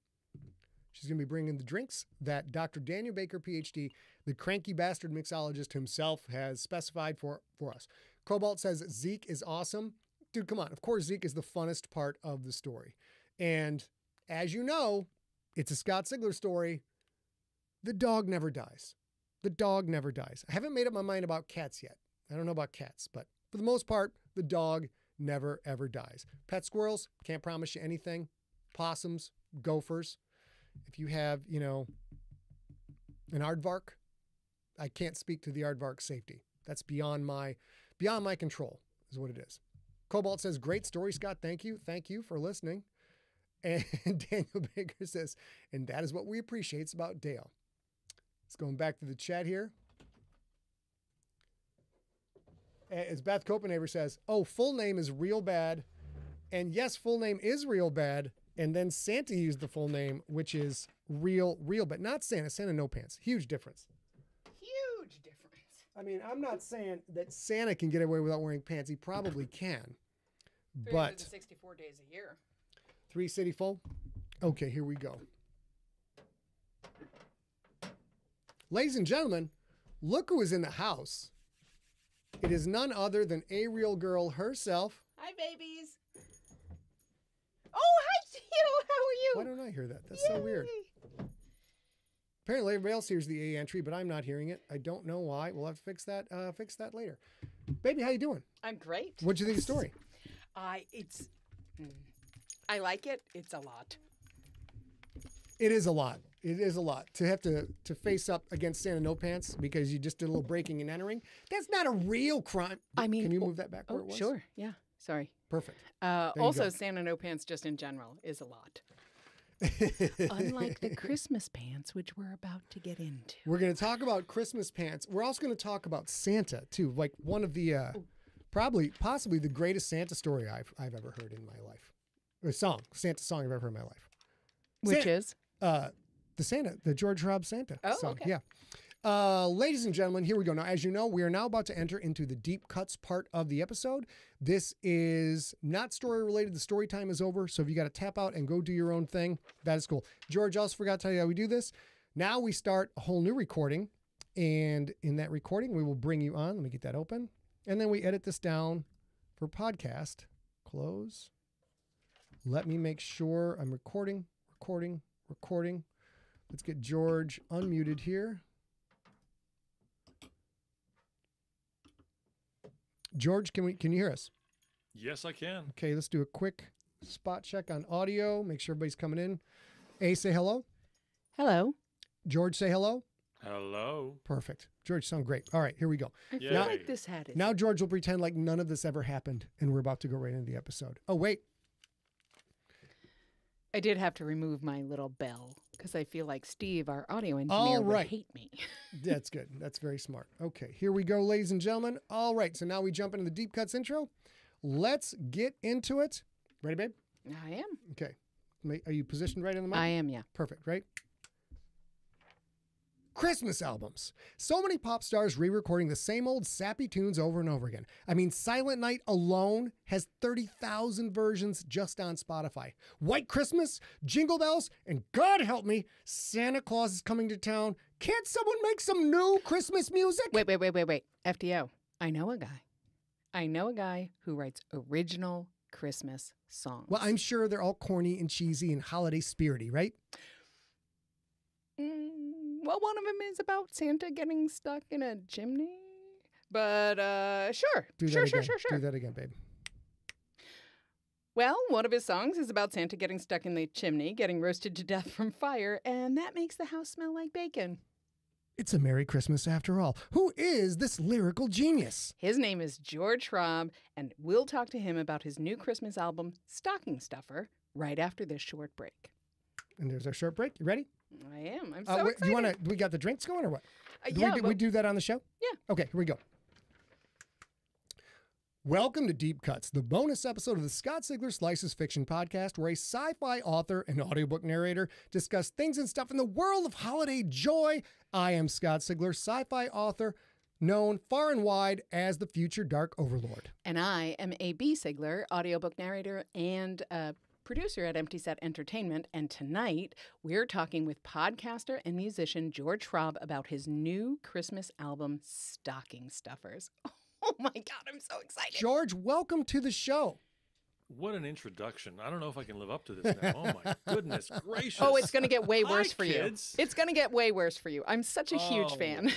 she's going to be bringing the drinks that Dr. Daniel Baker, PhD, the cranky bastard mixologist himself, has specified for us. Cobalt says Zeke is awesome. Dude, come on. Of course, Zeke is the funnest part of the story. And as you know, it's a Scott Sigler story. The dog never dies. The dog never dies. I haven't made up my mind about cats yet. I don't know about cats, but for the most part, the dog never, ever dies. Pet squirrels, can't promise you anything. Possums, gophers. If you have, an aardvark, I can't speak to the aardvark's safety. That's beyond my control, is what it is. Cobalt says, "Great story, Scott. Thank you. Thank you for listening." And Daniel Baker says, "And that is what we appreciate about Dale." Let's go back to the chat here. As Beth Copenhaver says, "Oh, full name is real bad And yes, full name is Real Bad. And then Santa used the full name, which is Real Bad. Not Santa. Santa No Pants. Huge difference. Huge difference. I mean, I'm not saying that Santa can get away without wearing pants. He probably can. But 364 days a year. 3 city full? Okay, here we go. Ladies and gentlemen, look who is in the house. It is none other than a real girl herself. Hi, babies. Oh, hi, Theo. How are you? Why don't I hear that? That's so weird. Apparently, everybody else hears the A entry, but I'm not hearing it. I don't know why. We'll have to fix that later. Baby, how you doing? I'm great. What'd you think of the story? I like it. It's a lot. It is a lot. It is a lot to have to face up against Santa No Pants because you just did a little breaking and entering. That's not a real crime. I mean, can you move that back where it was? Sure. Yeah. Sorry. Perfect. Also, Santa No Pants just in general is a lot. Unlike the Christmas pants, which we're about to get into. We're going to talk about Christmas pants. We're also going to talk about Santa too, like one of the possibly the greatest Santa story I've ever heard in my life. A Santa song I've ever heard in my life. Which is the George Robb Santa song. Okay. Yeah. Ladies and gentlemen, here we go. Now, as you know, we are now about to enter into the deep cuts part of the episode. This is not story related. The story time is over. So if you got to tap out and go do your own thing, that is cool. George also forgot to tell you how we do this. Now we start a whole new recording. And in that recording, we will bring you on. Let me get that open. And then we edit this down for podcast. Close. Let me make sure I'm recording. Let's get George unmuted here. George, can you hear us? Yes, I can. Okay, let's do a quick spot check on audio. Make sure everybody's coming in. A, say hello. hello. George, say hello. Hello. Perfect. George, sound great. All right, here we go. I feel Yay. like this hat is. Now George will pretend like none of this ever happened, and we're about to go right into the episode. Oh, wait. I did have to remove my little bell because I feel like Steve, our audio engineer, would hate me. That's good. That's very smart. Okay, here we go, ladies and gentlemen. All right, so now we jump into the Deep Cuts intro. Let's get into it. Ready, babe? I am. Okay. Are you positioned right on the mic? I am, yeah. Perfect, right? Christmas albums. So many pop stars re-recording the same old sappy tunes over and over again. I mean, Silent Night alone has 30,000 versions just on Spotify. White Christmas, Jingle Bells, and God help me, Santa Claus is coming to town. Can't someone make some new Christmas music? Wait. FDO. I know a guy who writes original Christmas songs. Well, I'm sure they're all corny and cheesy and holiday spirity, right? Well, one of them is about Santa getting stuck in a chimney. But sure. Sure. Do that again, babe. Well, one of his songs is about Santa getting stuck in the chimney, getting roasted to death from fire, and that makes the house smell like bacon. It's a Merry Christmas after all. Who is this lyrical genius? His name is George Robb, and we'll talk to him about his new Christmas album, Stocking Stuffer, right after this short break. And there's our short break. You ready? I am. I'm so excited. You want to? We got the drinks going or what? Yeah. We do that on the show? Yeah. Okay, here we go. Welcome to Deep Cuts, the bonus episode of the Scott Sigler Slices Fiction podcast, where a sci-fi author and audiobook narrator discuss things and stuff in the world of holiday joy. I am Scott Sigler, sci-fi author, known far and wide as the future Dark Overlord. And I am A.B. Sigler, audiobook narrator and producer at Empty Set Entertainment. And tonight, we're talking with podcaster and musician George Robb about his new Christmas album, Stocking Stuffers. Oh my God, I'm so excited. George, welcome to the show. What an introduction. I don't know if I can live up to this now. Oh my goodness gracious. Oh, it's going to get way worse for kids. you. It's going to get way worse for you. I'm such a huge fan.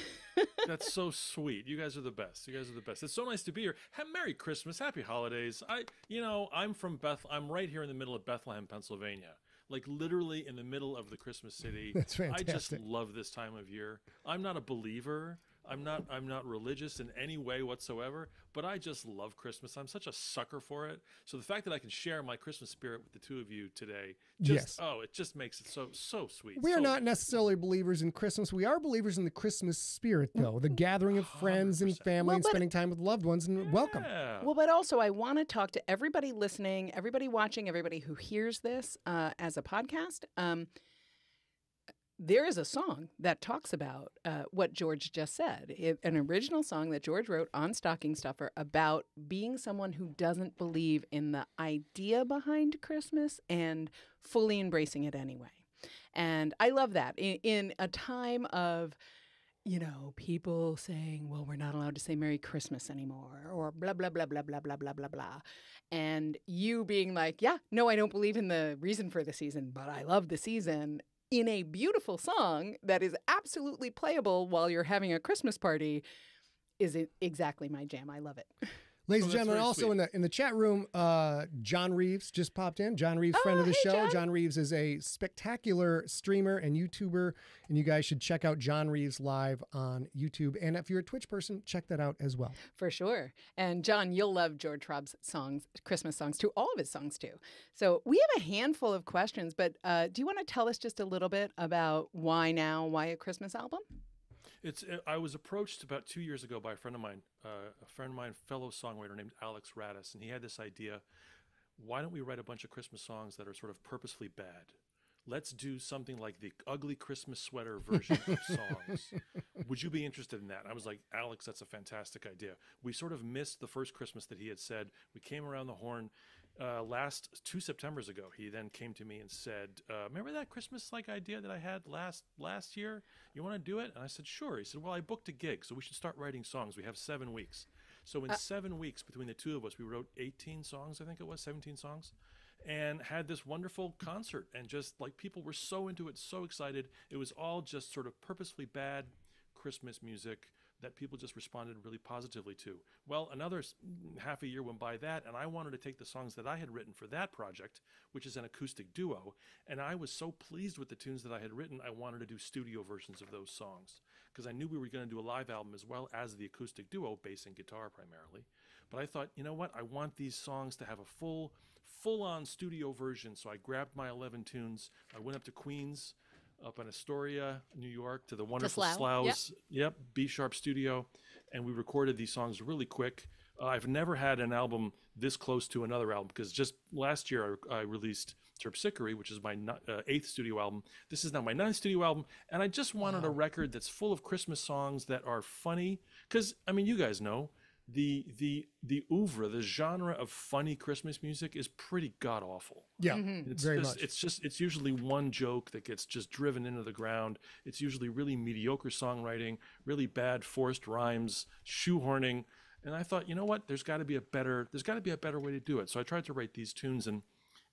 That's so sweet. You guys are the best. You guys are the best. It's so nice to be here. Merry Christmas. Happy holidays. I'm from I'm right here in the middle of Bethlehem, Pennsylvania. Like literally in the middle of the Christmas city. That's fantastic. I just love this time of year. I'm not a believer. I'm not religious in any way whatsoever, but I just love Christmas. I'm such a sucker for it. So the fact that I can share my Christmas spirit with the two of you today, it just makes it so sweet. We are not necessarily believers in Christmas. We are believers in the Christmas spirit, though. The gathering of friends and family and spending time with loved ones, and welcome. Well, but also I want to talk to everybody listening, everybody watching, everybody who hears this as a podcast. There is a song that talks about what George just said, an original song that George wrote on Stocking Stuffer about being someone who doesn't believe in the idea behind Christmas and fully embracing it anyway. And I love that. In a time of, people saying, well, we're not allowed to say Merry Christmas anymore, or blah, blah, blah, blah, blah, blah, blah, blah, blah. And you being like, yeah, no, I don't believe in the reason for the season, but I love the season, in a beautiful song that is absolutely playable while you're having a Christmas party is exactly my jam. I love it. Ladies and gentlemen, also in the chat room, John Reeves just popped in. John Reeves, friend of the show. John Reeves is a spectacular streamer and YouTuber, and you guys should check out John Reeves live on YouTube. And if you're a Twitch person, check that out as well. For sure. And John, you'll love George Schwab's songs, Christmas songs too, all of his songs too. So we have a handful of questions, but do you want to tell us just a little bit about why now, why a Christmas album? I was approached about 2 years ago by a friend of mine, fellow songwriter named Alex Radis, and he had this idea: why don't we write a bunch of Christmas songs that are sort of purposefully bad? Let's do something like the Ugly Christmas Sweater version of songs. Would you be interested in that? And I was like, Alex, that's a fantastic idea. We sort of missed the first Christmas that he had said. We came around the horn. Last 2 Septembers ago, he then came to me and said, remember that Christmas-like idea that I had last year? You want to do it? And I said, sure. He said, well, I booked a gig, so we should start writing songs. We have 7 weeks. So in 7 weeks, between the two of us, we wrote 18 songs, I think it was, 17 songs, and had this wonderful concert. And just like people were so into it, so excited. It was all just sort of purposefully bad Christmas music that people just responded really positively to. Well, another half a year went by that, and I wanted to take the songs that I had written for that project, which is an acoustic duo, and I was so pleased with the tunes that I had written, I wanted to do studio versions of those songs, because I knew we were going to do a live album as well as the acoustic duo, bass and guitar primarily. But I thought, you know what, I want these songs to have a full-on studio version, so I grabbed my 11 tunes, I went up to Queens, up in Astoria, New York, to the wonderful Slough's B-Sharp studio, and we recorded these songs really quick. I've never had an album this close to another album, because just last year I released Terpsichore, which is my 8th studio album. This is now my 9th studio album, and I just wanted a record that's full of Christmas songs that are funny, because, I mean, you guys know, the oeuvre, the genre of funny Christmas music is pretty god awful. Yeah, very much. much. It's usually one joke that gets just driven into the ground. It's usually really mediocre songwriting, really bad forced rhymes, shoehorning. And I thought, you know what? There's got to be a better way to do it. So I tried to write these tunes, and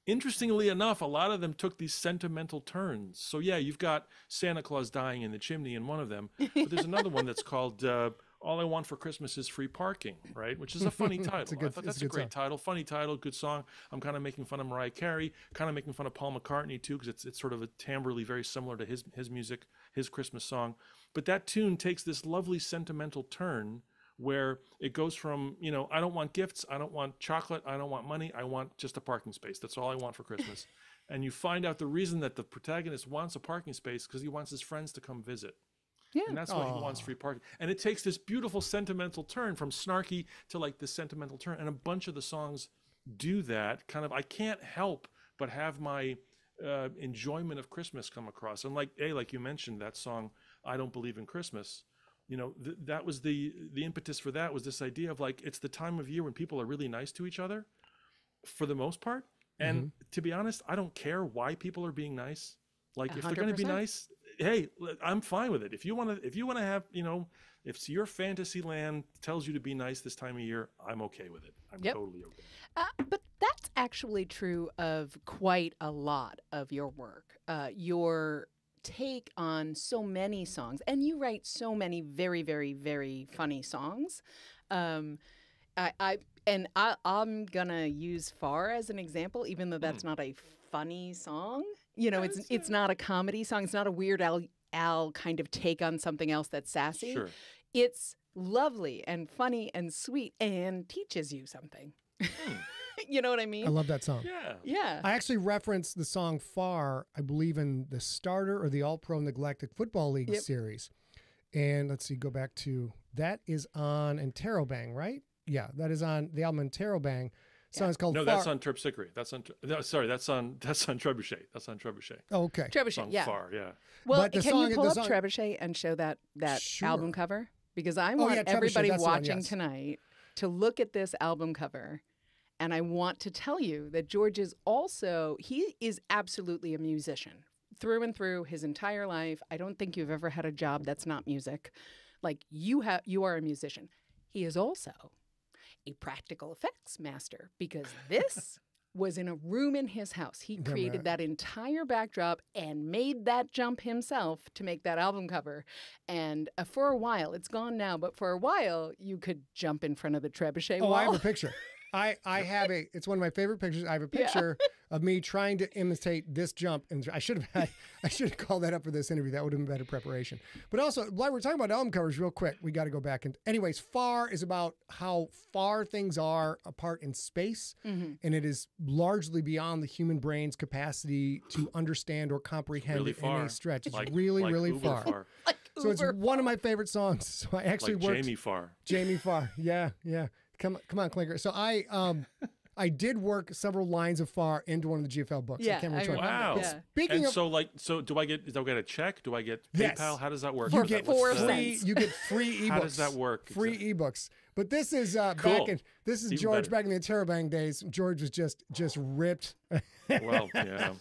interestingly enough, a lot of them took these sentimental turns. So yeah, you've got Santa Claus dying in the chimney in one of them, but there's another one that's called All I Want for Christmas is Free Parking, right? Which is a funny title. I thought that's a great title, funny title, good song. I'm kind of making fun of Mariah Carey, kind of making fun of Paul McCartney too, because it's sort of a timbrely very similar to his music, his Christmas song. But that tune takes this lovely sentimental turn where it goes from, I don't want gifts, I don't want chocolate, I don't want money, I want just a parking space. That's all I want for Christmas. And you find out the reason that the protagonist wants a parking space because he wants his friends to come visit. Yeah. And that's why he wants free parking. And it takes this beautiful sentimental turn from snarky to like this sentimental turn. And a bunch of the songs do that kind of, I can't help but have my enjoyment of Christmas come across. And like you mentioned, that song, I Don't Believe in Christmas, that was the impetus for that was this idea of like, it's the time of year when people are really nice to each other for the most part. And to be honest, I don't care why people are being nice. Like 100%. If they're going to be nice, hey, I'm fine with it. If you want to have, if your fantasy land tells you to be nice this time of year, I'm okay with it. I'm totally okay. But that's actually true of quite a lot of your work. Your take on so many songs, and you write so many very, very, very funny songs. I'm gonna use Far as an example, even though that's not a funny song. It's not a comedy song. It's not a Weird Al kind of take on something else that's sassy. Sure. It's lovely and funny and sweet and teaches you something. You know what I mean? I love that song. Yeah. Yeah. I actually referenced the song Far, I believe, in the Starter or the All-Pro and the Galactic Football League series. And let's see, go back to, that is on Interrobang, right? Yeah, that is on the album Interrobang. The song is called No, Far. that's on Terpsichore. That's on. No, sorry, that's on Trebuchet. That's on Trebuchet. Oh, okay. Trebuchet, Song yeah. Far, yeah. Well, But the can song- you pull the up song- Trebuchet and show that Sure. album cover? Because I Oh, want yeah, Trebuchet, everybody that's the one, watching yes. tonight to look at this album cover. And I want to tell you that George is also, he is absolutely a musician through and through his entire life. I don't think you've ever had a job that's not music. Like you are a musician. He is also a practical effects master because this was in a room in his house. He created that entire backdrop and made that jump himself to make that album cover. And for a while, it's gone now, but for a while, you could jump in front of the trebuchet wall. Oh, I have a picture. I have it's one of my favorite pictures. I have a picture of me trying to imitate this jump, and I should have called that up for this interview. That would have been better preparation. But also, while we're talking about album covers, real quick, we got to go back and. Anyways, Far is about how far things are apart in space, and it is largely beyond the human brain's capacity to understand or comprehend Really it in far. a stretch. It's Like really Uber far. So it's one of my favorite songs. So I actually Like worked. Jamie Farr. Jamie Farr. Yeah. Come on, Clinker. So I did work several lines of Farr into one of the GFL books. Yeah, I can't I remember. Wow. Yeah. Speaking And of, so do I get a check? Do I get Yes. PayPal? How does that work? you Is get that- what's the- cents. you get free ebooks. How does that work? Free ebooks. But this is Cool. this is Even George better. back in the Interrobang days. George was just ripped. Well, yeah.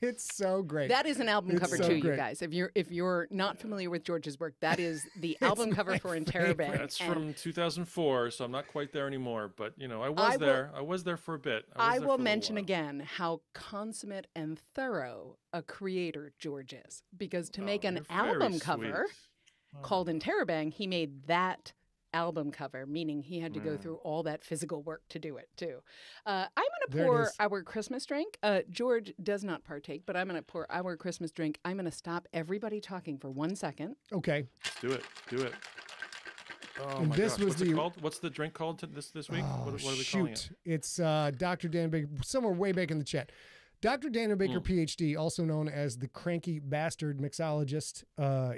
It's so great. That is an album It's cover so too, you great. guys. If you're not familiar with George's work, that is the album cover my for favorite. Interrobang. That's And from 2004, so I'm not quite there anymore. But I was I will- there. I was there for a bit. I was there will for a little mention while. again how consummate and thorough a creator George is. Because to make Oh, an you're very album cover sweet. called Interrobang, he made that album cover, meaning he had to go Mm. through all that physical work to do it too. I'm going to There it pour is. our Christmas drink. George does not partake, but I'm going to pour our Christmas drink. I'm going to stop everybody talking for 1 second. Okay. Let's do it. Do it. Oh And my this gosh. was What's it the- called? What's the drink called this week? Oh, What are we calling it? shoot. It's Dr. Dan Baker, somewhere way back in the chat. Dr. Daniel Baker, PhD, also known as the Cranky Bastard Mixologist,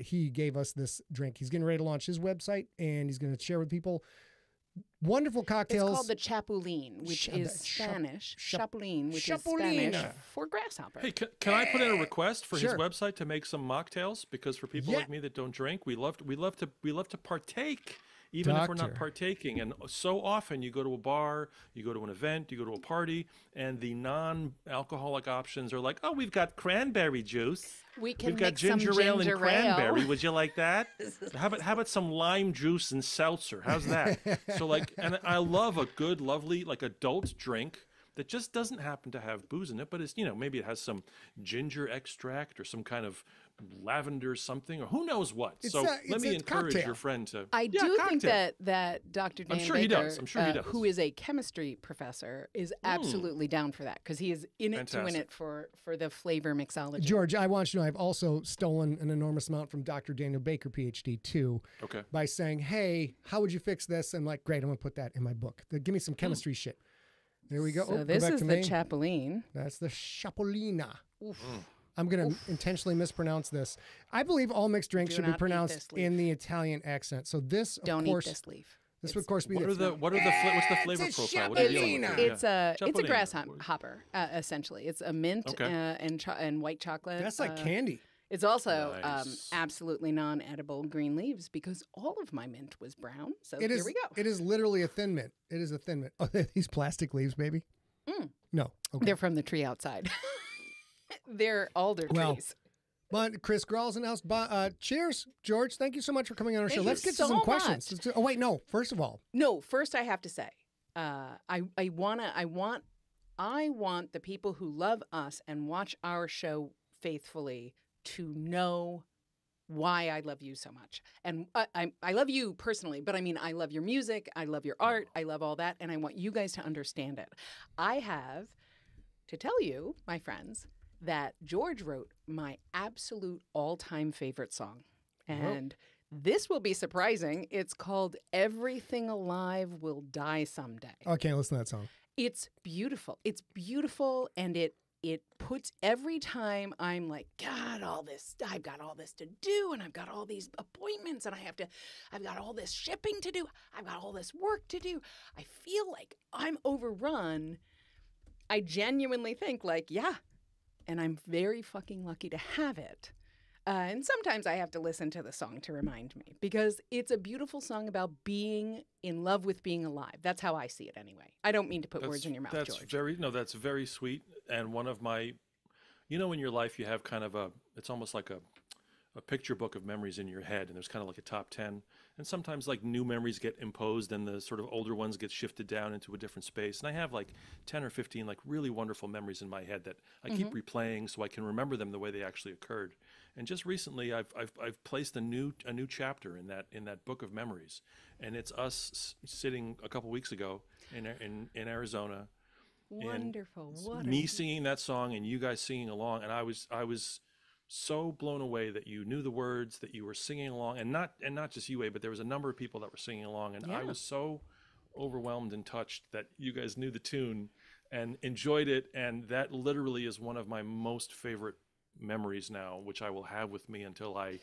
he gave us this drink. He's getting ready to launch his website, and he's going to share with people wonderful cocktails. It's called the chapulín, which Cha- is the Spanish. chap- Chapulín, which chapulina. is Spanish for grasshopper. Hey, can I put in a request for Sure. his website to make some mocktails? Because for people Yeah. like me that don't drink, we love to partake, even if we're not Doctor. partaking. And so often you go to a bar, you go to an event, you go to a party, and the non-alcoholic options are like, oh, we've got cranberry juice. We can We've got mix some ginger ale and ginger ale. cranberry. Would you like that? How about some lime juice and seltzer? How's that? So and I love a good, lovely, like adult drink that just doesn't happen to have booze in it, but it's maybe it has some ginger extract or some kind of lavender something or who knows what. It's So a- let me it's a encourage cocktail. your friend to. I Yeah, do think cocktail. that Dr. Dan I'm sure Baker, he does. I'm sure he does. who is a chemistry professor, is absolutely down for that because he is in it to win Fantastic. it for the flavor mixology. George, I want you to know I've also stolen an enormous amount from Dr. Daniel Baker, PhD, too, Okay. by saying, hey, how would you fix this? And like, great, I'm going to put that in my book. Give me some chemistry shit. There we go. So go this back is to the me. chapulín. That's the Chapulina. Oof. I'm going to intentionally mispronounce this. I believe all mixed drinks Do should not be eat pronounced this leaf. in the Italian accent. So this, of Don't course, eat this leaf. this would, of course, be What's the... the flavor It's a profile? What are you dealing with Chapulina. here? It's Yeah. a Chapulina. grasshopper essentially. It's a mint Okay. and white chocolate. That's like candy. It's also Nice. absolutely non-edible green leaves because all of my mint was brown. So It here is. we go. It is literally a thin mint. It is a thin mint. Oh, these plastic leaves, baby? No. Okay. They're from the tree outside. They're alder Well, trees. But Chris Grall's in the house. Cheers, George. Thank you so much for coming on our show. Thank Let's you get to so some questions. much. Oh, wait, no. First of all, No, first I have to say, I want the people who love us and watch our show faithfully to know why I love you so much. And I love you personally, but I mean, I love your music, I love your art, I love all that, and I want you guys to understand it. I have to tell you, my friends, that George wrote my absolute all-time favorite song. And This will be surprising. It's called Everything Alive Will Die Someday. Oh, I can't listen to that song. It's beautiful. It's beautiful, and it puts every time I'm like, God, I've got all this to do, and I've got all these appointments, and I've got all this shipping to do, I've got all this work to do. I feel like I'm overrun. I genuinely think like, yeah, and I'm very fucking lucky to have it. And sometimes I have to listen to the song to remind me, because it's a beautiful song about being in love with being alive. That's how I see it anyway. I don't mean to put words in your mouth, George. That's very sweet. And one of my, in your life you have kind of it's almost like a picture book of memories in your head, and there's kind of like a top 10. And sometimes like new memories get imposed and the sort of older ones get shifted down into a different space. And I have like 10 or 15 like really wonderful memories in my head that I keep replaying so I can remember them the way they actually occurred. And just recently I've placed a new chapter in that book of memories. And it's us sitting a couple weeks ago in Arizona. Wonderful. Me singing that song and you guys singing along, and I was so blown away that you knew the words, that you were singing along, and not just you, but there was a number of people that were singing along, and I was so overwhelmed and touched that you guys knew the tune and enjoyed it, and that literally is one of my most favorite memories now, which I will have with me until I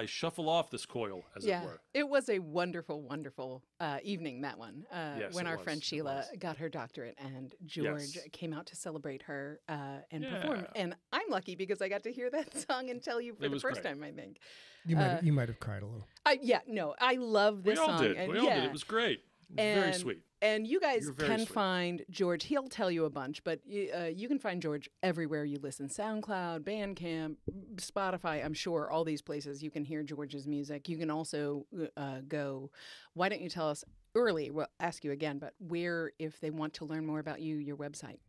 shuffle off this coil, as it were. It was a wonderful, wonderful evening, that one, when our friend Sheila got her doctorate and George came out to celebrate her and perform. And I'm lucky because I got to hear that song and tell you for the first time, I think. You might have cried a little. I love this song. We all did. It was great. Very sweet. And you guys can find George. He'll tell you a bunch, but you can find George everywhere you listen. SoundCloud, Bandcamp, Spotify, I'm sure, all these places you can hear George's music. You can also go, why don't you tell us early, we'll ask you again, but where, if they want to learn more about you, your website?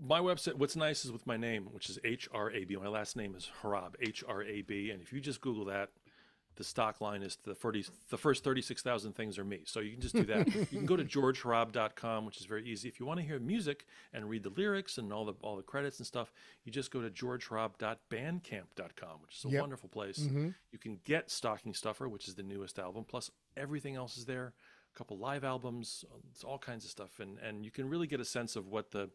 My website, what's nice is with my name, which is H-R-A-B. My last name is Harab, H-R-A-B. And if you just Google that, the stock line is the first 36,000 things are me. So you can just do that. You can go to georgeharab.com, which is very easy. If you want to hear music and read the lyrics and all the credits and stuff, you just go to georgeharab.bandcamp.com, which is a wonderful place. You can get Stocking Stuffer, which is the newest album, plus everything else is there. A couple live albums, it's all kinds of stuff, and you can really get a sense of what the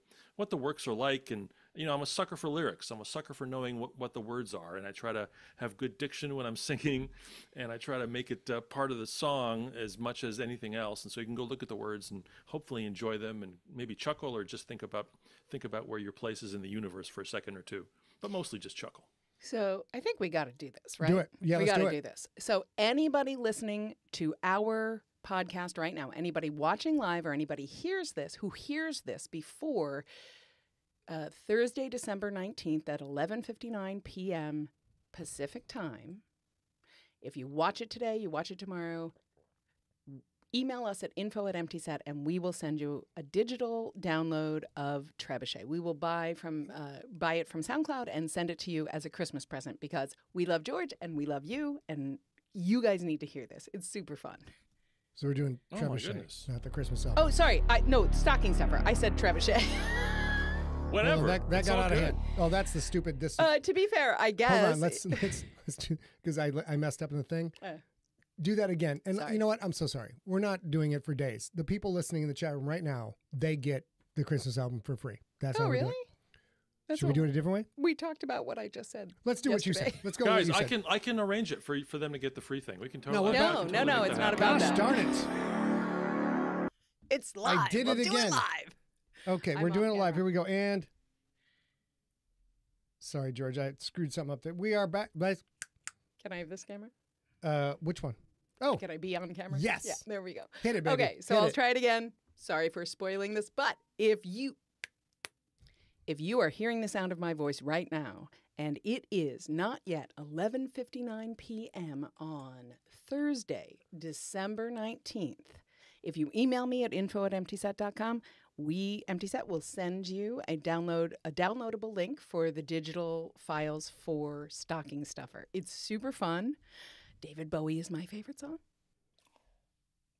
works are like. And I'm a sucker for lyrics. I'm a sucker for knowing what the words are, and I try to have good diction when I'm singing, and I try to make it part of the song as much as anything else. And so you can go look at the words and hopefully enjoy them, and maybe chuckle or just think about where your place is in the universe for a second or two, but mostly just chuckle. So I think we got to do this, right? Do it. Yeah, we got to do this. So anybody listening to our podcast right now, anybody watching live or anybody who hears this before Thursday, December 19th at 11:59 p.m. Pacific time, if you watch it today, you watch it tomorrow, email us at info@emptyset and we will send you a digital download of Trebuchet. We will buy it from SoundCloud and send it to you as a Christmas present, because we love George and we love you, and you guys need to hear this. It's super fun. So we're doing Trebuchet, not the Christmas album. Oh, sorry. No, Stocking Stuffer. I said Trebuchet. Whatever. Well, that got out of hand. Oh, that's the stupid. To be fair, I guess. Hold on. Let's do, because I messed up in the thing. Do that again. And sorry. You know what? I'm so sorry. We're not doing it for days. The people listening in the chat room right now, they get the Christmas album for free. That's how we do it. Should we do it a different way? We talked about what I just said. Let's do yesterday. what you said. Let's go. Guys, with what you said. I can arrange it for them to get the free thing. We can totally. No, it's not about that. Darn it. It's live. I did it again. Do it live. Okay, we're doing it live. Here we go. And sorry, George, I screwed something up there. We are back. Can I have this camera? Which one? Oh, can I be on camera? Yes. Yeah, there we go. Hit it, baby. Okay, so I'll try it again. Sorry for spoiling this, but if you are hearing the sound of my voice right now, and it is not yet 11:59 p.m. on Thursday, December 19th, if you email me at info@emptyset.com, EmptySet will send you a downloadable link for the digital files for Stocking Stuffer. It's super fun. David Bowie is my favorite song.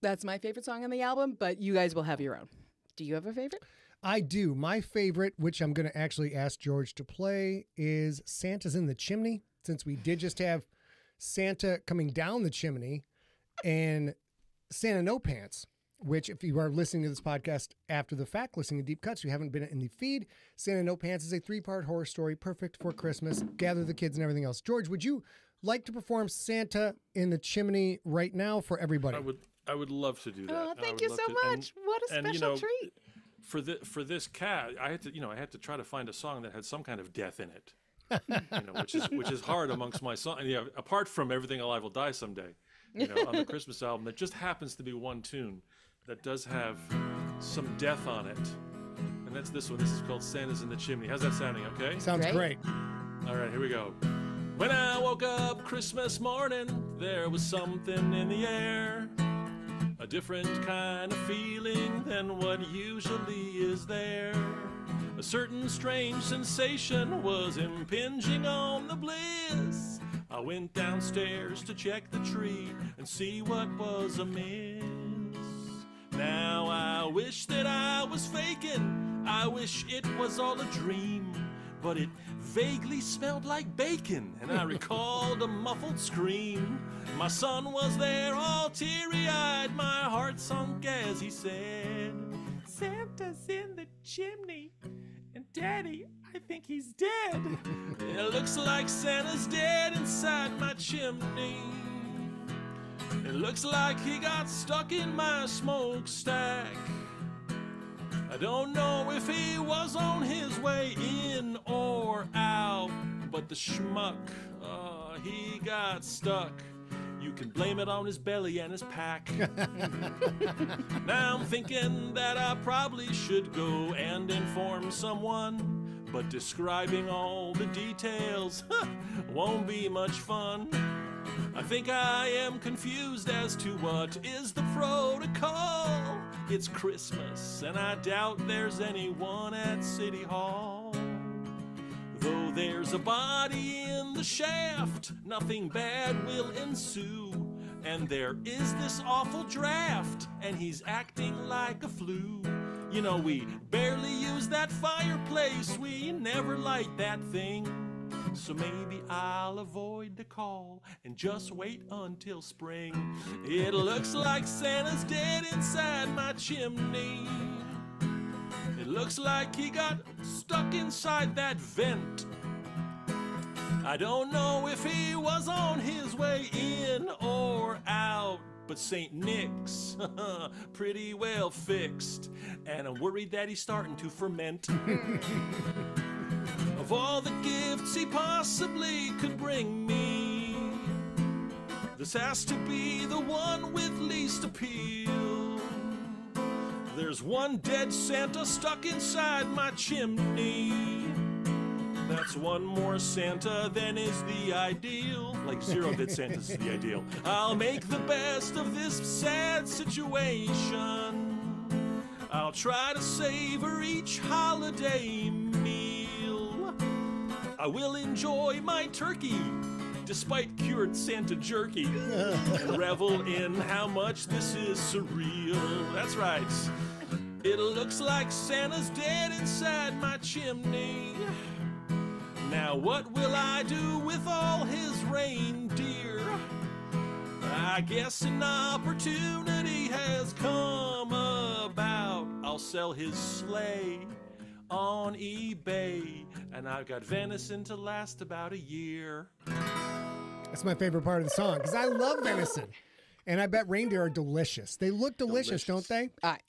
That's my favorite song on the album, but you guys will have your own. Do you have a favorite? I do. My favorite, which I'm going to actually ask George to play, is Santa's in the Chimney, since we did just have Santa coming down the chimney and Santa No Pants, which if you are listening to this podcast after the fact, listening to Deep Cuts, you haven't been in the feed, Santa No Pants is a 3-part horror story, perfect for Christmas, gather the kids and everything else. George, would you like to perform Santa in the Chimney right now for everybody? I would love to do that. Oh, thank you so much. What a special treat. For this cat, I had to try to find a song that had some kind of death in it. Which is hard amongst my songs. Apart from Everything Alive Will Die Someday, on the Christmas album, that just happens to be one tune that does have some death on it, and that's this one. This is called Santa's in the Chimney. How's that sounding? Okay. Sounds great. All right, here we go. When I woke up Christmas morning, there was something in the air, a different kind of feeling than what usually is there. A certain strange sensation was impinging on the bliss. I went downstairs to check the tree and see what was amiss. Now I wish that I was faking, I wish it was all a dream, but it vaguely smelled like bacon, and I recalled a muffled scream. My son was there all teary-eyed, my heart sunk as he said, Santa's in the chimney, and Daddy, I think he's dead. It looks like Santa's dead inside my chimney. It looks like he got stuck in my smokestack. I don't know if he was on his way in or out, but the schmuck, he got stuck. You can blame it on his belly and his pack. Now I'm thinking that I probably should go and inform someone, but describing all the details won't be much fun. I think I am confused as to what is the protocol. It's Christmas, and I doubt there's anyone at City Hall. Though there's a body in the shaft, nothing bad will ensue. And there is this awful draft, and he's acting like a flu. We barely use that fireplace, we never light that thing. So maybe I'll avoid the call and just wait until spring. It looks like Santa's dead inside my chimney. It looks like he got stuck inside that vent. I don't know if he was on his way in or out, but St. Nick's pretty well fixed, and I'm worried that he's starting to ferment. Of all the gifts he possibly could bring me, this has to be the one with least appeal. There's one dead Santa stuck inside my chimney. That's one more Santa than is the ideal. Like 0 dead Santas is the ideal. I'll make the best of this sad situation. I'll try to savor each holiday meal. I will enjoy my turkey, despite cured Santa jerky, and revel in how much this is surreal. That's right. It looks like Santa's dead inside my chimney. Now what will I do with all his reindeer? I guess an opportunity has come about. I'll sell his sleigh on eBay, and I've got venison to last about a year. That's my favorite part of the song, because I love venison. And I bet reindeer are delicious. They look delicious, don't they? I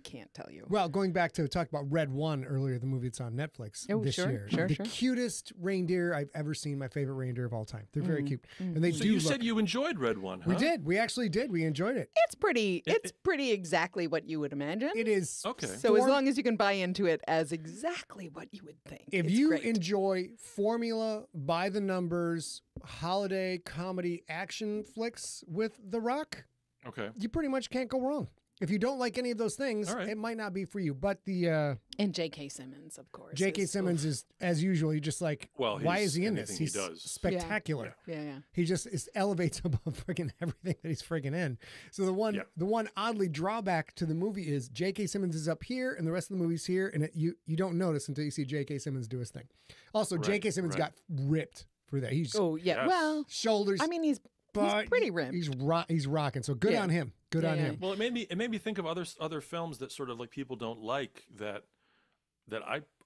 can't tell you. Well, going back to talk about Red One earlier, the movie that's on Netflix this year. The cutest reindeer I've ever seen. My favorite reindeer of all time. They're very cute, and they So do. you said you enjoyed Red One, huh? We did. We actually did. We enjoyed it. It's pretty. It's pretty exactly what you would imagine. It is. Okay. So as long as you can buy into it as exactly what you would think, If it's you great. enjoy formula, by the numbers, holiday comedy action flicks with The Rock, Okay. you pretty much can't go wrong. If you don't like any of those things, All right. it might not be for you. But the and J.K. Simmons, of course. J.K. Simmons is, as usual, you're just like, Well, why is he in this? anything he He's does. spectacular. Yeah. He just elevates above friggin' everything that he's friggin' in. So the one oddly drawback to the movie is J.K. Simmons is up here and the rest of the movie's here, and you don't notice until you see J.K. Simmons do his thing. Also, Right, J.K. Simmons right. got ripped for that. He's Oh yeah. Yes. Well, shoulders. I mean, he's pretty ripped. He's rocking. So good Yeah. on him. Good on Yeah. him. Well, it made me think of other films that sort of like people don't like that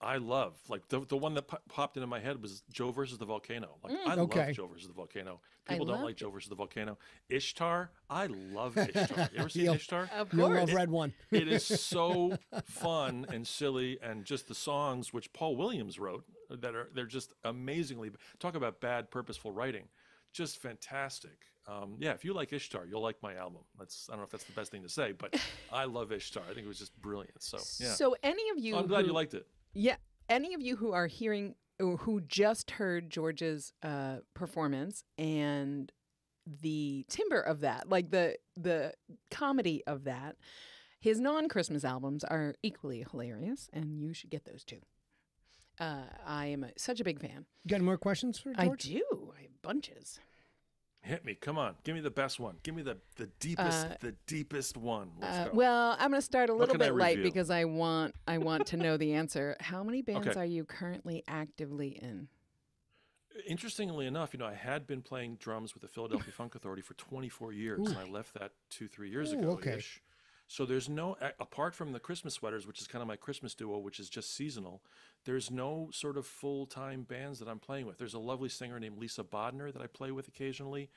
I love. Like the one that popped into my head was Joe versus the Volcano. Like I Okay. love Joe versus the Volcano. I People don't loved like Joe versus the Volcano. Ishtar, I love Ishtar. You ever seen Ishtar? Of You'll course. love Red One. It is so fun and silly, and just the songs which Paul Williams wrote they're just amazingly, talk about bad purposeful writing, just fantastic. Yeah, if you like Ishtar, you'll like my album. I don't know if that's the best thing to say, but I love Ishtar. I think it was just brilliant. So yeah, So any of you, I'm glad you liked it. Yeah, any of you who are hearing or who just heard George's performance and the timbre of that, like the comedy of that, his non-Christmas albums are equally hilarious, and you should get those too. I am such a big fan. You got any more questions for George? I do. I have bunches. Hit me, come on, give me the best one. Give me the deepest one. Let's go. Well, I'm going to start a little can I bit light review? because I want to know the answer. How many bands Okay. are you currently actively in? Interestingly enough, I had been playing drums with the Philadelphia Funk Authority for 24 years, and I left that 2-3 years Ooh, ago. okay. So there's no, apart from the Christmas Sweaters, which is kind of my Christmas duo, which is just seasonal, there's no sort of full-time bands that I'm playing with. There's a lovely singer named Lisa Bodner that I play with occasionally.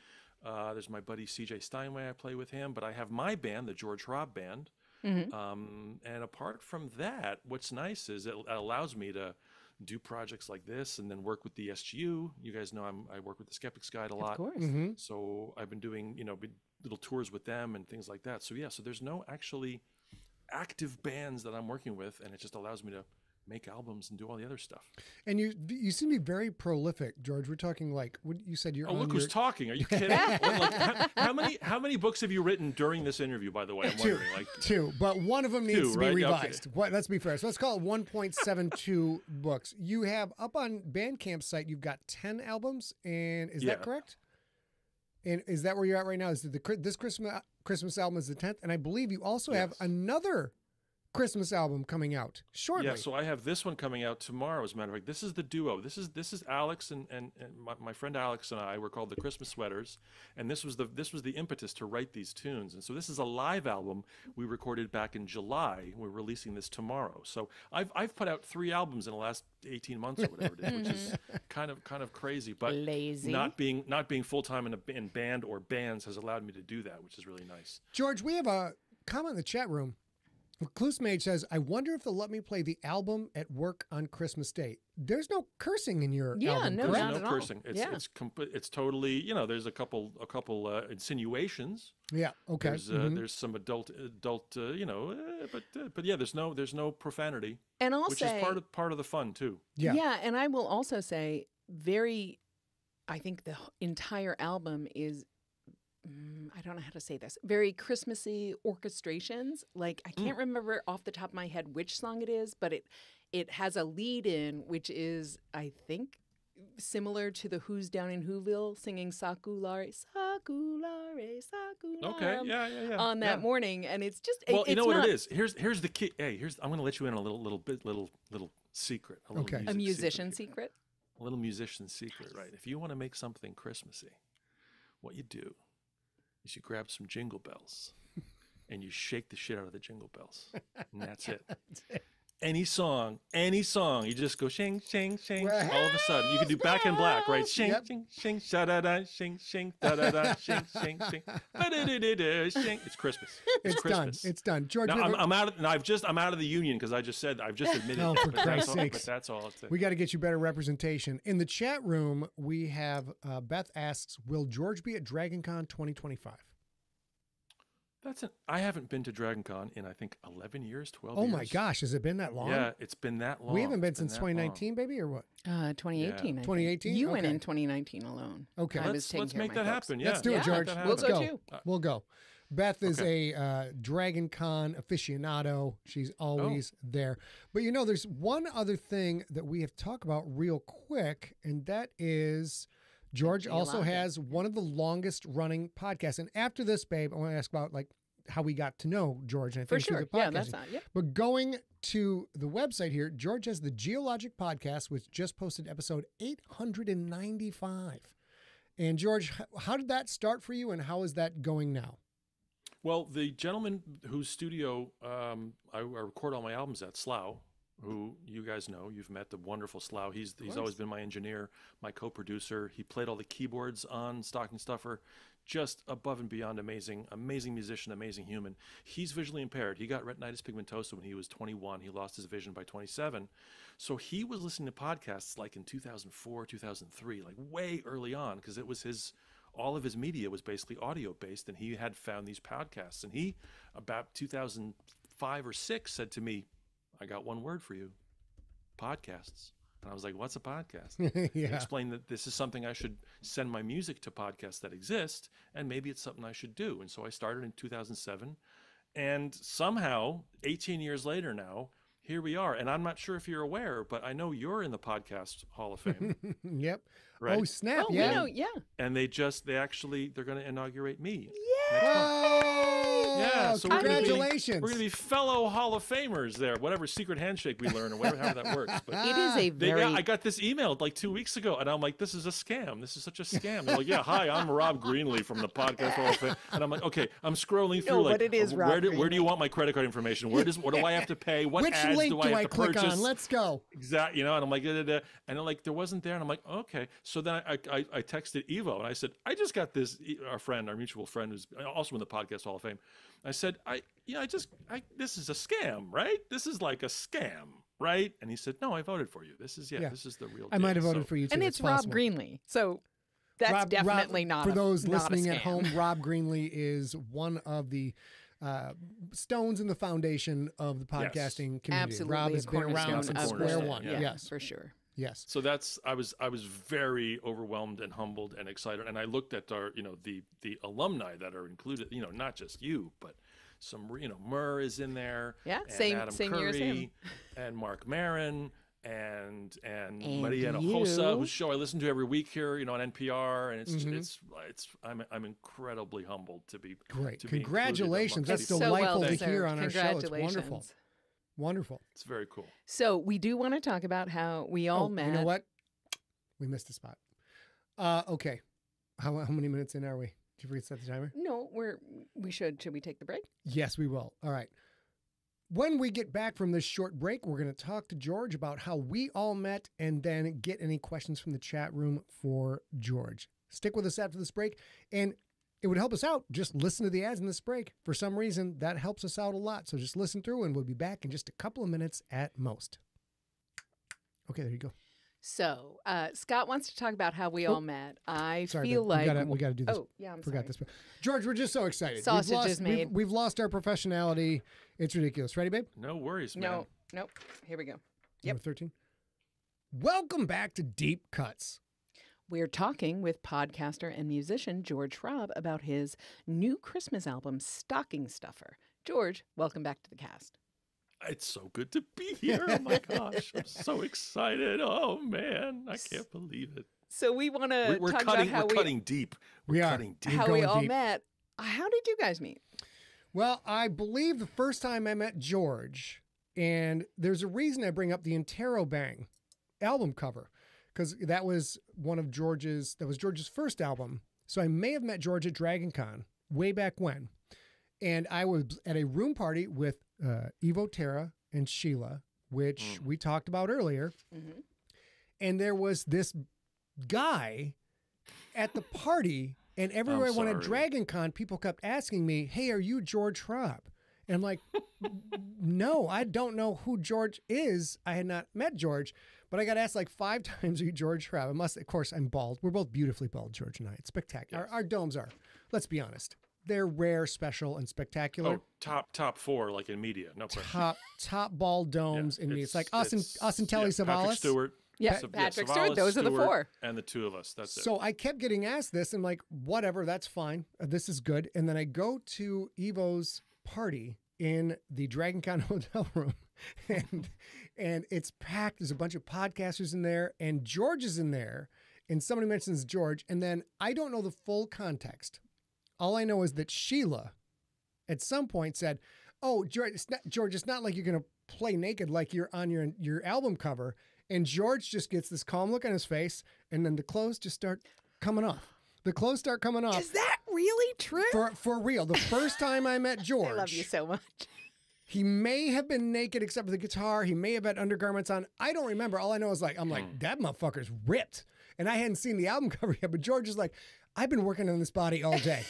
There's my buddy CJ Steinway, I play with him. But I have my band, the George Robb Band. Mm-hmm. And apart from that, what's nice is it allows me to do projects like this and then work with the SGU. You guys know I work with the Skeptics Guide a lot. Of course. Mm-hmm. So I've been doing, little tours with them and things like that. So yeah, so there's no actually active bands that I'm working with, and it just allows me to make albums and do all the other stuff. And you seem to be very prolific, George. We're talking like what you said. You're Oh, on look your who's talking! Are you kidding? how many books have you written during this interview? By the way, I'm wondering. Like two, but one of them needs to be right? Yeah, okay. revised. Let's be fair. So let's call it 1.72 books. You have up on Bandcamp site. You've got 10 albums, and is that Yeah. correct? And is that where you're at right now? Is this Christmas album is the 10th? And I believe you also have Yes. another Christmas album coming out shortly. Yeah, so I have this one coming out tomorrow. As a matter of fact, this is the duo. This is Alex and my friend Alex and I were called the Christmas Sweaters, and this was the impetus to write these tunes. And so this is a live album we recorded back in July. We're releasing this tomorrow. So I've put out 3 albums in the last 18 months or whatever it is, which is kind of crazy. But Lazy. not being full time in band or bands has allowed me to do that, which is really nice. George, we have a comment in the chat room. Cluesmage says, I wonder if they'll let me play the album at work on Christmas Day. There's no cursing in your album, no, correct? not There's at no all. cursing. Yeah. It's totally, there's a couple insinuations. Yeah, okay. There's some adult, but yeah, there's no profanity, And I'll which say, is part of the fun too. Yeah. and I will also say, I think the entire album is, I don't know how to say this, very Christmassy orchestrations. Like, I can't remember off the top of my head which song it is, but it has a lead in, which is, I think, similar to the Who's Down in Whoville singing Sakulare, Sakulare, Sakulare. Okay, yeah. On that morning, and it's just Well, it's you know what not it is. Here's the key. Hey, I'm going to let you in on a little secret. A little Okay. a music musician secret. secret. A little musician secret, right? If you want to make something Christmassy, what you do is you grab some jingle bells and you shake the shit out of the jingle bells, and that's it. Any song, you just go shing, shing, shing. All of a sudden, you can do Back in Black, right? Shing, Yep. shing, shing, sha da da, shing, shing, da da da, shing, shing, shing, ba-da-da-da-da, shing. It's Christmas. It's Christmas. done. It's done. George, No, we have I'm out of. No, I'm out of the union because I've just admitted. Oh, it, for but Christ's sakes. But that's all. It's we got to get you better representation. In the chat room, we have Beth asks, will George be at DragonCon 2025? I haven't been to DragonCon in I think 11 years, 12 Oh years. my gosh, has it been that long? Yeah, it's been that long. We haven't been It's since that long. 2019, baby, or what? 2018. Yeah. I think. 2018? You went Okay. in 2019 alone. Okay. I was Let's taking care make of my that folks. happen. Yeah, Let's do it, Yeah, George. We'll Let's go go. too. We'll go. Beth is Okay. a DragonCon aficionado. She's always there. But there's one other thing that we have to talk about real quick, and that is George also Geologic. has one of the longest running podcasts. And after this, babe, I want to ask about how we got to know George. And I For think through sure. the Yeah, podcasting. that's not. Yep. But going to the website here, George has the Geologic Podcast, which just posted episode 895. And George, how did that start for you, and how is that going now? Well, the gentleman whose studio I record all my albums at, Slough, who you guys know, you've met, the wonderful Slough. He's always been my engineer, my co-producer. He played all the keyboards on Stocking Stuffer. Just above and beyond amazing musician, amazing human. He's visually impaired. He got retinitis pigmentosa when he was 21. He lost his vision by 27. So he was listening to podcasts like in 2004, 2003, like way early on, because it was all of his media was basically audio based, and he had found these podcasts. And he, about 2005 or 6, said to me, I got one word for you: podcasts. And I was like, what's a podcast? He explained that this is something I should send my music to podcasts that exist, and maybe it's something I should do. And so I started in 2007. And somehow, 18 years later now, here we are. And I'm not sure if you're aware, but I know you're in the Podcast Hall of Fame. Yep. Right? Oh, snap. Oh, yeah. we know. Yeah. And they're going to inaugurate me. Yeah. So Congratulations. we're going to be fellow Hall of Famers there, whatever secret handshake we learn or whatever, however that works. But It is a very. I got this email like 2 weeks ago, and I'm like, this is a scam. This is such a scam. They're like, yeah, hi, I'm Rob Greenlee from the Podcast Hall of Fame. And I'm like, okay, I'm scrolling through like, what it is, where Rob do you want my credit card information? What do I have to pay? What Which ads link do I have to click purchase? on? Let's go. Exactly, and I'm like, da, da, da. And I'm like, there wasn't there, and I'm like, okay. So then I texted Evo, and I said, I just got this. Our mutual friend, who's also in the Podcast Hall of Fame. I said, this is a scam, right? This is like a scam, right? And he said, no, I voted for you. This is the real deal. I might have voted for you too. And That's it's Rob possible. Greenlee. So that's definitely not for a, those not listening a at scam. home. Rob Greenlee is one of the stones in the foundation of the podcasting community. Absolutely, Rob has a been around cornerstone since of square the- one. Yeah, Yes, for sure. yes. So I was very overwhelmed and humbled and excited. And I looked at our, the alumni that are included, not just you, but some, Murr is in there. Yeah, and same Adam year as him. Curry, and Mark Maron, and And Mariana you. Hossa, whose show I listen to every week here, on NPR. And I'm incredibly humbled to be Great. to be included Congratulations. amongst That's these so well delightful to deserved. hear on our show. It's wonderful. Congratulations. Wonderful. It's very cool. So we do want to talk about how we all met. You know what? We missed a spot. Okay. How many minutes in are we? Did you forget to set the timer? No, we should. Should we take the break? Yes, we will. All right. When we get back from this short break, we're going to talk to George about how we all met and then get any questions from the chat room for George. Stick with us after this break, and it would help us out. Just listen to the ads in this break. For some reason, that helps us out a lot. So just listen through, and we'll be back in just a couple of minutes at most. Okay, there you go. So Scott wants to talk about how we all met. I Sorry, feel babe. like we got to do this. Oh, yeah, I'm Forgot sorry. this. George, we're just so excited. Sausage is made. We've lost our professionality. It's ridiculous. Ready, babe? No worries, man. Nope. Here we go. Number 13. Welcome back to Deep Cuts. We're talking with podcaster and musician George Schraub about his new Christmas album, Stocking Stuffer. George, welcome back to the cast. It's so good to be here. Oh my gosh. I'm so excited. Oh man. I can't believe it. So we want to We're talk cutting about how cutting deep. We're cutting deep. how we going all deep. met. How did you guys meet? Well, I believe the first time I met George, and there's a reason I bring up the Interrobang album cover, because that was George's first album. So I may have met George at Dragon Con way back when. And I was at a room party with Evo Terra and Sheila, which we talked about earlier. Mm-hmm. And there was this guy at the party, and everywhere I went at Dragon Con, people kept asking me, hey, are you George Schraub? And I'm like, no, I don't know who George is. I had not met George, but I got asked like 5 times, are you George Schraub? Of course, I'm bald. We're both beautifully bald, George and I. It's spectacular. Yes. Our domes are, let's be honest, they're rare, special, and spectacular. Oh, top 4, like in media. No question. Top bald domes in me. It's like us and Telly Savalas. Patrick Stewart. Yeah, Patrick Stewart. Those are the 4. And the 2 of us. That's it. So I kept getting asked this, and like, whatever, that's fine. This is good. And then I go to Evo's party in the Dragon Con hotel room, and it's packed. There's a bunch of podcasters in there, and George is in there, and somebody mentions George, and then I don't know the full context. All I know is that Sheila at some point said, "Oh, George, it's not like you're going to play naked like you're on your album cover." And George just gets this calm look on his face, and then the clothes just start coming off. The clothes start coming off. Is that really true? For real. The first time I met George. I love you so much. He may have been naked except for the guitar. He may have had undergarments on. I don't remember. All I know is I'm like, that motherfucker's ripped. And I hadn't seen the album cover yet, but George is like, I've been working on this body all day,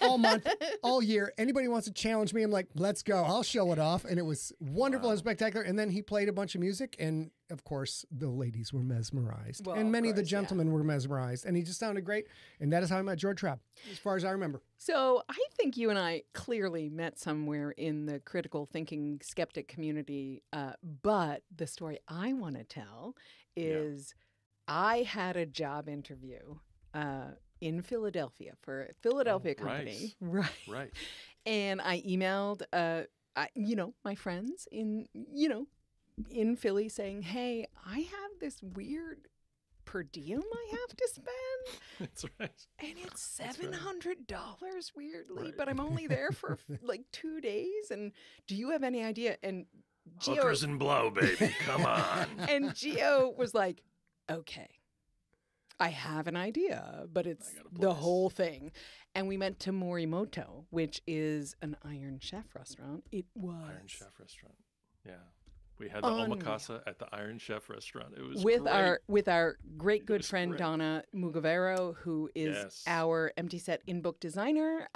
all month, all year. Anybody wants to challenge me? I'm like, let's go. I'll show it off. And it was wonderful and spectacular. And then he played a bunch of music. And of course, the ladies were mesmerized. Well, and many of the course, gentlemen were mesmerized. And he just sounded great. And that is how I met George Trapp, as far as I remember. So I think you and I clearly met somewhere in the critical thinking skeptic community. But the story I want to tell is I had a job interview in Philadelphia for a Philadelphia company. Right. And I emailed, my friends in Philly saying, hey, I have this weird per diem I have to spend. That's right. And it's $700 weirdly, but I'm only there for like 2 days. And do you have any idea? And Hookers and blow, baby. Come on. And Gio was like, okay, I have an idea, but it's the whole thing. And we went to Morimoto, which is an Iron Chef restaurant. It was. Iron Chef restaurant. Yeah. We had the omakase at the Iron Chef restaurant. It was with great. With our great good friend Donna Mugavero, who is our Empty Set in-book designer.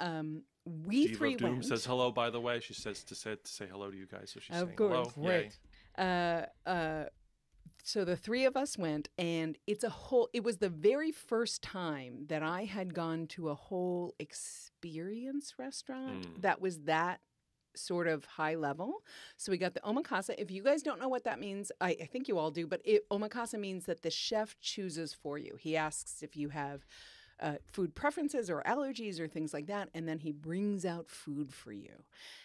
We Diva three of Doom went. Says hello, by the way. She says to say hello to you guys, so she's saying course. hello. Right. So the three of us went, and it was the very first time that I had gone to a whole experience restaurant that was that sort of high level. So we got the omakase. If you guys don't know what that means, I think you all do, but omakase means that the chef chooses for you. He asks if you have food preferences or allergies or things like that, and then he brings out food for you.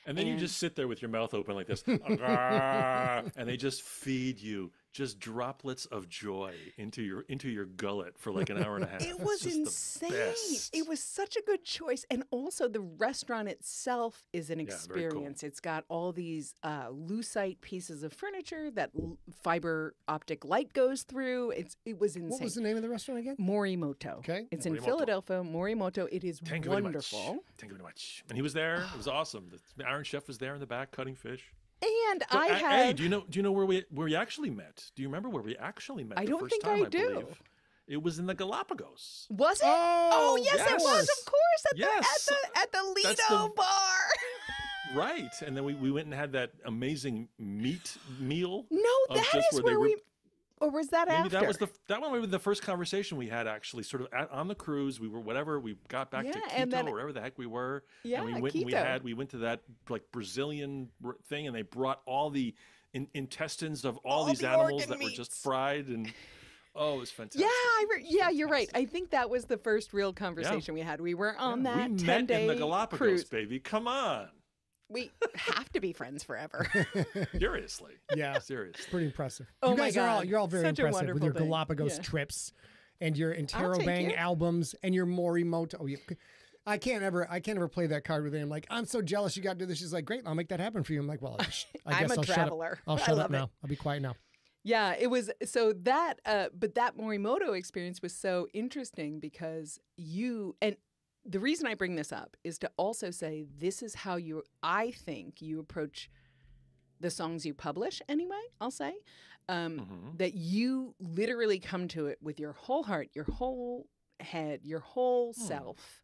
And then you just sit there with your mouth open like this, and they just feed you just droplets of joy into your gullet for like an hour and a half. It was insane. It was such a good choice. And also the restaurant itself is an experience. Cool. It's got all these lucite pieces of furniture that fiber optic light goes through. It was insane. What was the name of the restaurant again? Morimoto. Okay. It's in Philadelphia. Morimoto. It is wonderful. Thank you very much. And he was there. It was awesome. The Iron Chef was there in the back cutting fish. And hey, do you know where we actually met? Do you remember where we actually met? I the don't first think time, I do. Believe? It was in the Galapagos. Was it? Oh, yes, it was. Of course, at the Lido bar. Right, and then we went and had that amazing meat meal. No, that is where we. Or was that maybe after? That one was the first conversation we had actually. Sort of on the cruise, we got back to Quito or wherever the heck we were. Yeah, and we went Quito. and we went to that like Brazilian thing, and they brought all the intestines of all these animals that were just fried, and it was fantastic. Yeah, you're right. I think that was the first real conversation we had. We were on that 10-day We met in the Galapagos, cruise. baby. Come on. We have to be friends forever. Seriously. Yeah. Seriously. Pretty impressive. Oh you guys my God. You're all very Such a impressive with your wonderful thing. Galapagos Yeah. trips and your I'll take Interrobang you. albums and your Morimoto. Oh, I can't ever play that card with him. Like, I'm so jealous you got to do this. She's like, great, I'll make that happen for you. I'm like, well, I guess I'm a I'll traveler. I'll I shut love up now. it. I'll be quiet now. Yeah, it was so that but that Morimoto experience was so interesting because and the reason I bring this up is to also say this is how I think you approach the songs you publish anyway, I'll say, that you literally come to it with your whole heart, your whole head, your whole self.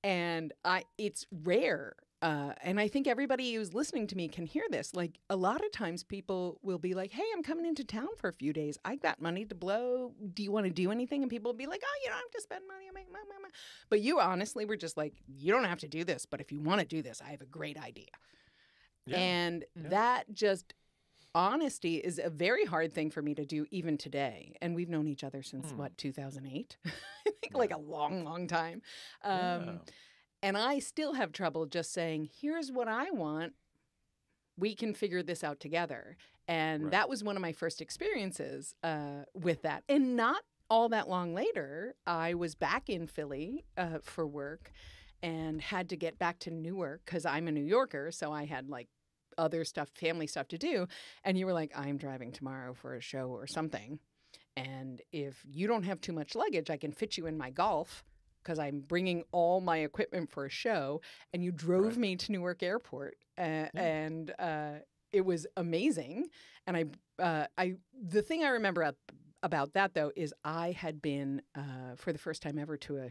And it's rare. And I think everybody who's listening to me can hear this. Like a lot of times people will be like, hey, I'm coming into town for a few days. I got money to blow. Do you want to do anything? And people will be like, oh, you don't have to spend money. But you honestly were just like, you don't have to do this. But if you want to do this, I have a great idea. Yeah. And that just honesty is a very hard thing for me to do even today. And we've known each other since 2008? I think like a long, long time. And I still have trouble just saying, here's what I want. We can figure this out together. And that was one of my first experiences with that. And not all that long later, I was back in Philly for work. and had to get back to Newark because I'm a New Yorker. So I had like other stuff, family stuff to do. And you were like, I'm driving tomorrow for a show or something. And if you don't have too much luggage, I can fit you in my Golf because I'm bringing all my equipment for a show. And you drove me to Newark Airport. And it was amazing. And the thing I remember about that, though, is I had been for the first time ever to a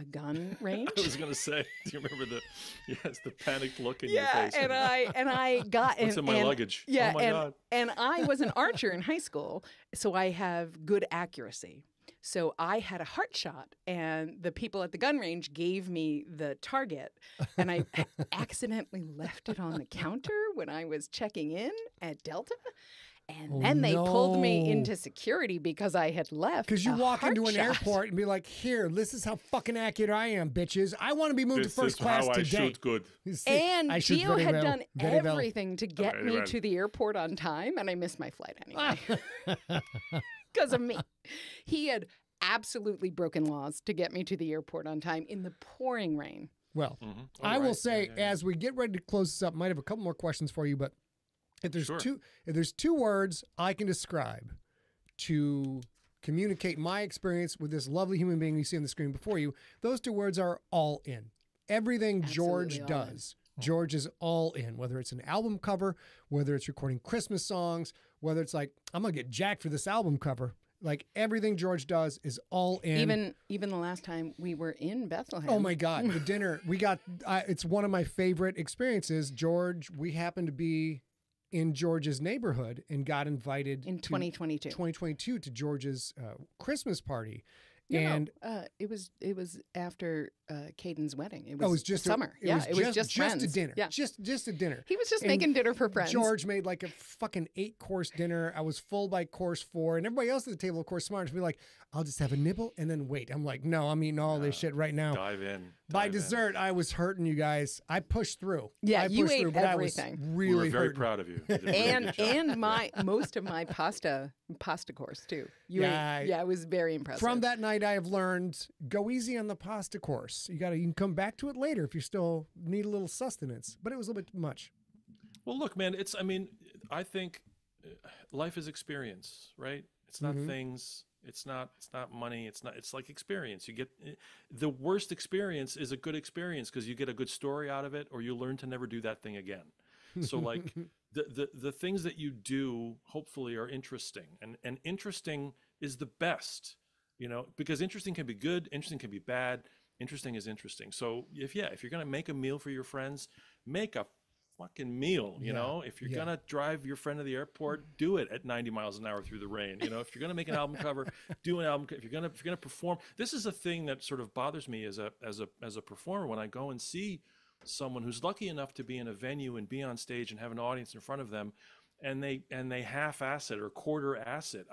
gun range. I was going to say, do you remember the panicked look in your face? And I got what's in my luggage? Yeah, oh my God. And I was an archer in high school, so I have good accuracy. So I had a heart shot, and the people at the gun range gave me the target, and I accidentally left it on the counter when I was checking in at Delta. And then they pulled me into security because I had left. Because you walk into an airport and be like, here, this is how fucking accurate I am, bitches. I want to be moved to first class today. This is how I shoot good. And Gio had done everything to get me to the airport on time, and I missed my flight anyway. Because of me. He had absolutely broken laws to get me to the airport on time in the pouring rain. Well, I will say, as we get ready to close this up, might have a couple more questions for you, but if there's two words I can describe to communicate my experience with this lovely human being you see on the screen before you, those two words are all in. Everything George does, George is all in, whether it's an album cover, whether it's recording Christmas songs, whether it's like, I'm going to get jacked for this album cover. Like everything George does is all in. Even the last time we were in Bethlehem. Oh my God, the dinner we got. It's one of my favorite experiences. George, we happened to be in George's neighborhood and got invited in 2022 to George's Christmas party. It was after Caden's wedding. It was just summer. It was just friends. a dinner. Yeah. Just a dinner. He was just making dinner for friends. George made like a fucking 8-course dinner. I was full by course 4, and everybody else at the table, of course, smart to be like, I'll just have a nibble and then wait. I'm like, no, I'm eating all this shit right now. Dive in. By dessert, I was hurting, you guys. I pushed through. Yeah, you ate through, but everything. I was really We're very hurting. proud of you. And most of my pasta course too. It was very impressive. From that night, I have learned go easy on the pasta course. You can come back to it later if you still need a little sustenance. But it was a little bit much. Well, look, man. I think life is experience, right? It's not things. It's not money. It's like experience. You get the worst experience is a good experience because you get a good story out of it, or you learn to never do that thing again. So like the things that you do hopefully are interesting, and interesting is the best, because interesting can be good, interesting can be bad. Interesting is interesting. So if you're going to make a meal for your friends, make a fucking meal, you know. If you're gonna drive your friend to the airport, do it at 90 miles an hour through the rain. If you're gonna make an album cover, do an album. If you're gonna perform, this is a thing that sort of bothers me as a performer when I go and see someone who's lucky enough to be in a venue and be on stage and have an audience in front of them, and they half-ass it or quarter-ass it.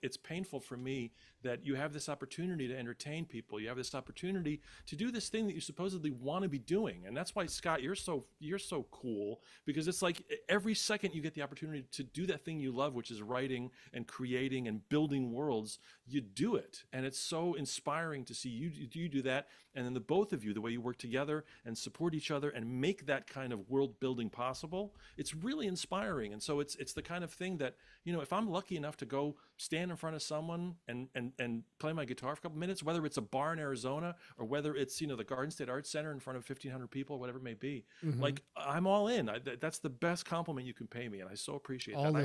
It's painful for me that you have this opportunity to entertain people. You have this opportunity to do this thing that you supposedly want to be doing. And that's why, Scott, you're so cool, because it's like every second you get the opportunity to do that thing you love, which is writing and creating and building worlds, you do it. And it's so inspiring to see you do that. And then the both of you, the way you work together and support each other and make that kind of world building possible, it's really inspiring. And so it's the kind of thing that, if I'm lucky enough to go stand in front of someone and play my guitar for a couple minutes, whether it's a bar in Arizona or whether it's, the Garden State Arts Center in front of 1,500 people, whatever it may be, like I'm all in. That's the best compliment you can pay me. And I so appreciate that.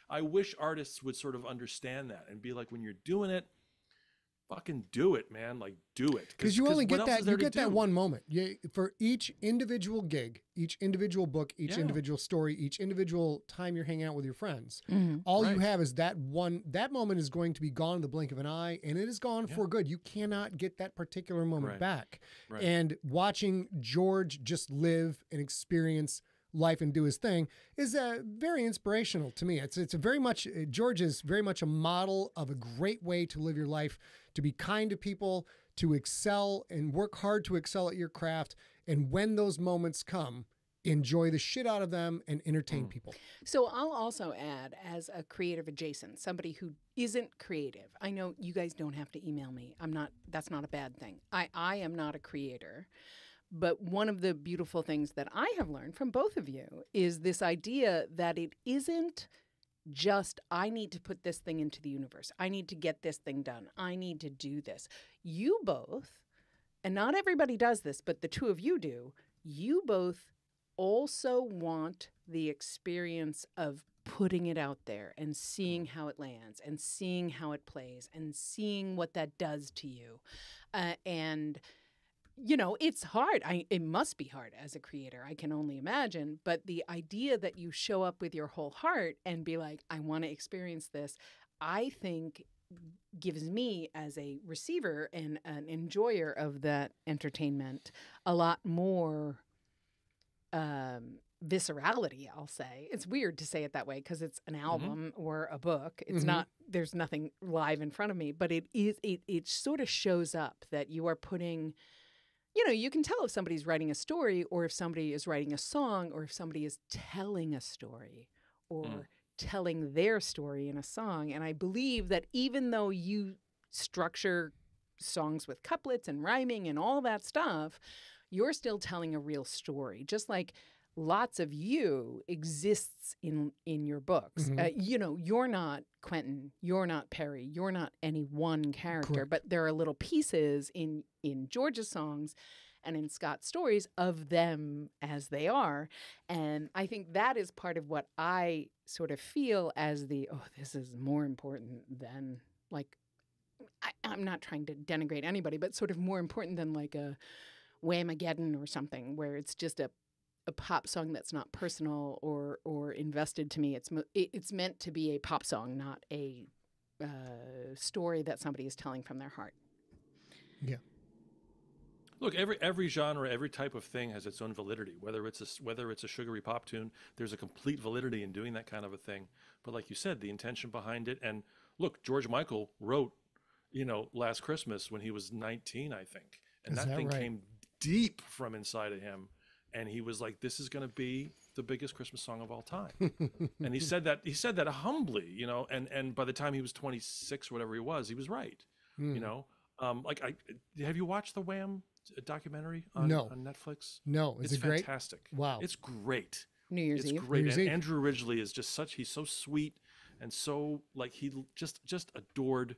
I wish artists would sort of understand that and be like, when you're doing it, fucking do it, man. Like, do it. Because you only get that. You get that one moment. For each individual gig, each individual book, each individual story, each individual time you're hanging out with your friends. All you have is that one. That moment is going to be gone in the blink of an eye, and it is gone for good. You cannot get that particular moment back. And watching George just live and experience life and do his thing is very inspirational to me. It's very much, George is very much a model of a great way to live your life, to be kind to people, to excel and work hard to excel at your craft. And when those moments come, enjoy the shit out of them and entertain people. So I'll also add, as a creative adjacent, somebody who isn't creative. I know you guys don't have to email me. That's not a bad thing. I am not a creator. But one of the beautiful things that I have learned from both of you is this idea that it isn't just, I need to put this thing into the universe. I need to get this thing done. I need to do this. You both, and not everybody does this, but the two of you do, you both also want the experience of putting it out there and seeing how it lands and seeing how it plays and seeing what that does to you. And it's hard. It must be hard as a creator. I can only imagine. But the idea that you show up with your whole heart and be like, I want to experience this, I think gives me, as a receiver and an enjoyer of that entertainment, a lot more viscerality, I'll say. It's weird to say it that way because it's an album or a book. It's not, there's nothing live in front of me, but it sort of shows up that you are putting, you can tell if somebody's writing a story or if somebody is writing a song or if somebody is telling a story or telling their story in a song. And I believe that even though you structure songs with couplets and rhyming and all that stuff, you're still telling a real story, just like lots of you exists in your books. You're not Quentin, you're not Perry, you're not any one character, Correct. but there are little pieces in George's songs and in Scott's stories of them as they are. And I think that is part of what I sort of feel as this is more important than, like, I'm not trying to denigrate anybody, but sort of more important than like a Whamageddon or something where it's just a pop song that's not personal or invested to me. It's meant to be a pop song, not a story that somebody is telling from their heart. Yeah. Look, every genre, every type of thing has its own validity. Whether it's a sugary pop tune, there's a complete validity in doing that kind of a thing. But like you said, the intention behind it. And look, George Michael wrote, Last Christmas when he was 19, I think, and that thing came deep from inside of him. And he was like, this is going to be the biggest Christmas song of all time. And he said that humbly, and by the time he was 26, whatever he was right. Have you watched the Wham documentary on Netflix? No. Is it's it great? Fantastic. Wow. It's great. New Year's Eve. It's great. New Year's And Eve. Andrew Ridgeley is he's so sweet and so, like, he just adored.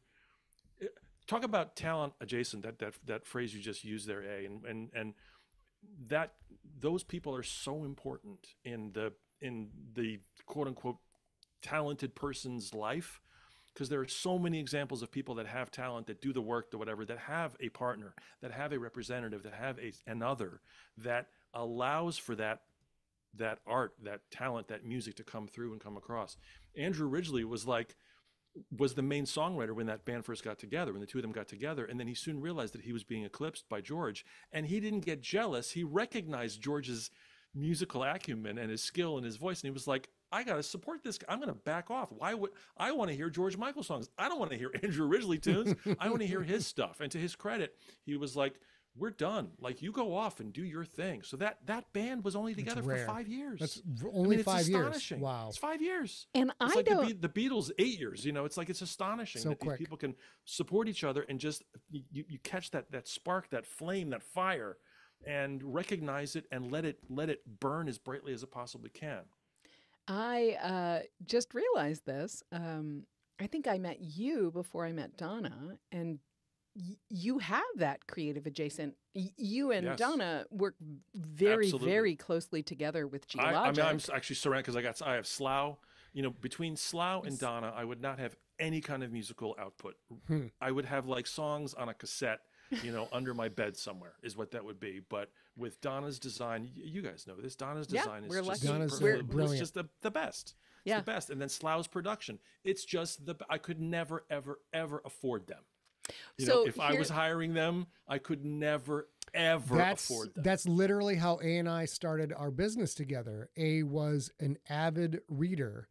Talk about talent adjacent, that phrase you just used there, and that those people are so important in the quote unquote talented person's life, because there are so many examples of people that have talent, that do the work, that whatever, that have a partner, that have a representative, that have another that allows for that art, that talent, that music to come through and come across. Andrew Ridgeley was the main songwriter when that band first got together, when the two of them got together, and then he soon realized that he was being eclipsed by George, and he didn't get jealous. He recognized George's musical acumen and his skill and his voice, and he was like, I got to support this guy. I'm going to back off. Why would I want to hear George Michael songs? I don't want to hear Andrew Ridgeley tunes. I want to hear his stuff. And to his credit, he was like, we're done. Like, you go off and do your thing. So that band was only together for 5 years. That's only 5 years. Astonishing. Wow. It's 5 years. And it's like the Beatles 8 years. It's astonishing So that quick. these people can support each other and just you catch that spark, that flame, that fire, and recognize it and let it burn as brightly as it possibly can. I just realized this. I think I met you before I met Donna, and you have that creative adjacent. You and Yes. Donna work very, Absolutely. very closely together with Geologic. I mean, I'm actually surrounded because I have Slough. Between Slough and Donna, I would not have any kind of musical output. I would have like songs on a cassette, under my bed somewhere is what that would be. But with Donna's design, you guys know this. Donna's design is we're just lucky. Donna's superb. brilliant. It's just the best. It's Yeah. the best. And then Slough's production. It's just I could never, ever, ever afford them. If I was hiring them, I could never, ever afford them. That's literally how A and I started our business together. A was an avid reader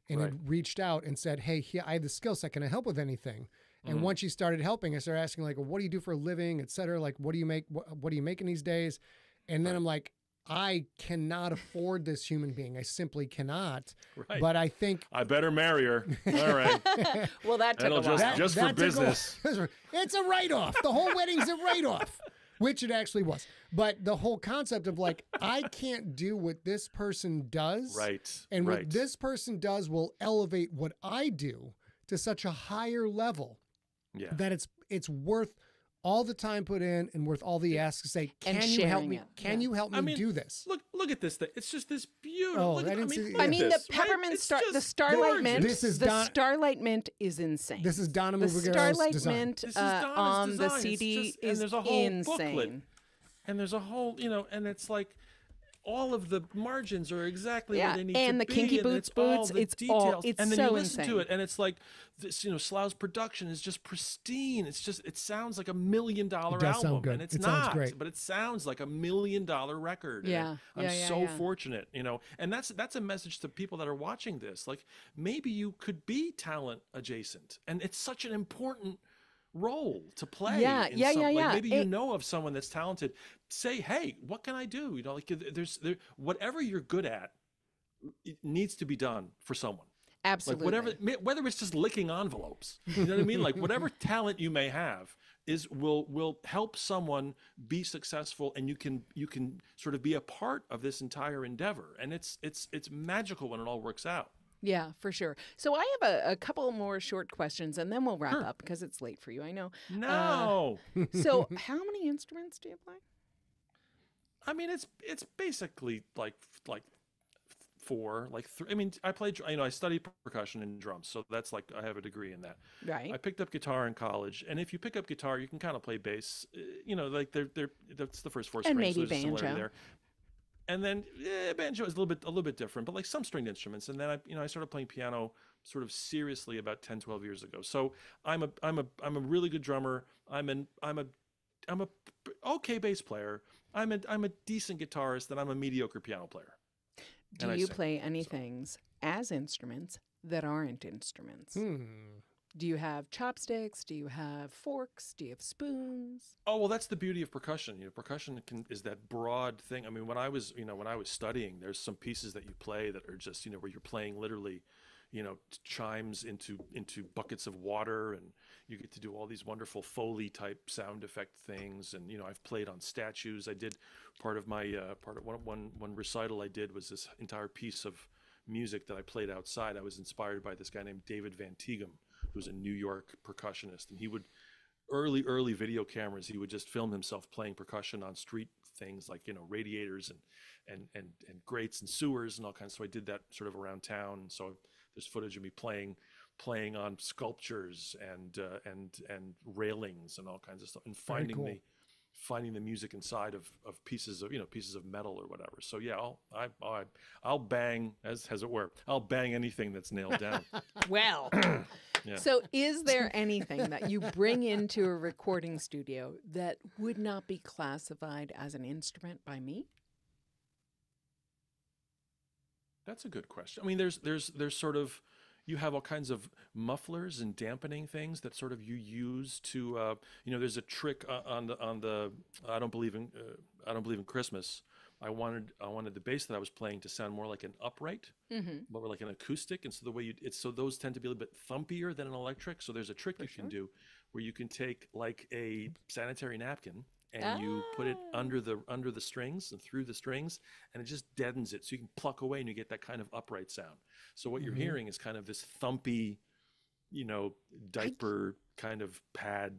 and had reached out and said, hey, I have the skill set. Can I help with anything? And once she started helping, I started asking, like, well, what do you do for a living, et cetera? Like, what do you make? What are you making these days? And then I'm like, I cannot afford this human being. I simply cannot. Right. But I think I better marry her. All right. Well, that took a That'll while. just for business. It's a write-off. The whole wedding's a write-off, which it actually was. But the whole concept of like, I can't do what this person does. Right. And right. what this person does will elevate what I do to such a higher level Yeah. that it's worth all the time put in and worth all the asks to say, And can you help sharing me? it. Can you help me do this? Look at this thing. It's just this beautiful. Oh, look I at, didn't see- I yeah. mean, the this, right? peppermint It's star, the just Starlight gorgeous. Mint. This is the Don- Starlight Mint is insane. This is Donna the Mubagero's Starlight design. Mint This is Donna's on design. the It's CD just- and is there's a whole insane. booklet. And there's a whole, and it's like all of the margins are exactly where they need and to the be. kinky and boots, it's all boots, the it's details. all- it's and then so you listen insane. to it, and it's like this, Slough's production is just pristine. It sounds like $1 million It does album, sound good. and it's It sounds not. great. But it sounds like $1 million record. and Yeah. I'm Yeah, so yeah. fortunate, and that's a message to people that are watching this. Like maybe you could be talent adjacent, and it's such an important role to play. Yeah, in yeah, some, yeah, like yeah. maybe you know of someone that's talented. Say, hey, what can I do? Like whatever you're good at, it needs to be done for someone. Absolutely. Like whether it's just licking envelopes, you know what I mean? Like whatever talent you may have will help someone be successful, and you can sort of be a part of this entire endeavor. And it's magical when it all works out. Yeah, for sure. So I have a couple more short questions, and then we'll wrap Sure. up because it's late for you. I know. No. So how many instruments do you play? I mean, it's basically like four, like three. I mean, I play, I studied percussion and drums, so that's like I have a degree in that. Right. I picked up guitar in college, and if you pick up guitar, you can kind of play bass. Like they're that's the first four And strings. maybe so there's a similarity banjo. there. And then banjo is a little bit different, but like some stringed instruments. And then I started playing piano sort of seriously about 10, 12 years ago. So I'm a really good drummer. I'm a okay bass player. I'm a decent guitarist, and I'm a mediocre piano player. Do And I you sing, play any so. things as instruments that aren't instruments? Do you have chopsticks? Do you have forks? Do you have spoons? Oh, well, that's the beauty of percussion. Percussion is that broad thing. I mean, when I was studying, there's some pieces that you play that are just, where you're playing literally, chimes into buckets of water, and you get to do all these wonderful Foley type sound effect things. And, I've played on statues. I did part of one recital I did was this entire piece of music that I played outside. I was inspired by this guy named David Van Tighem, who's a New York percussionist, and he would early video cameras. He would just film himself playing percussion on street things like radiators and grates and sewers and all kinds. So I did that sort of around town. And so there's footage of me playing on sculptures and railings and all kinds of stuff, and finding the music inside of pieces of metal or whatever. So yeah, I'll bang, as it were. I'll bang anything that's nailed down. Well, Yeah. so is there anything that you bring into a recording studio that would not be classified as an instrument by me? That's a good question. I mean, there's sort of, you have all kinds of mufflers and dampening things that sort of you use to, there's a trick on the I don't believe in Christmas. I wanted the bass that I was playing to sound more like an upright, more like an acoustic, and so the way so those tend to be a little bit thumpier than an electric. So there's a trick you can do where you can take like a sanitary napkin and you put it under the strings and through the strings, and it just deadens it, so you can pluck away and you get that kind of upright sound. So what you're hearing is kind of this thumpy, diaper kind of pad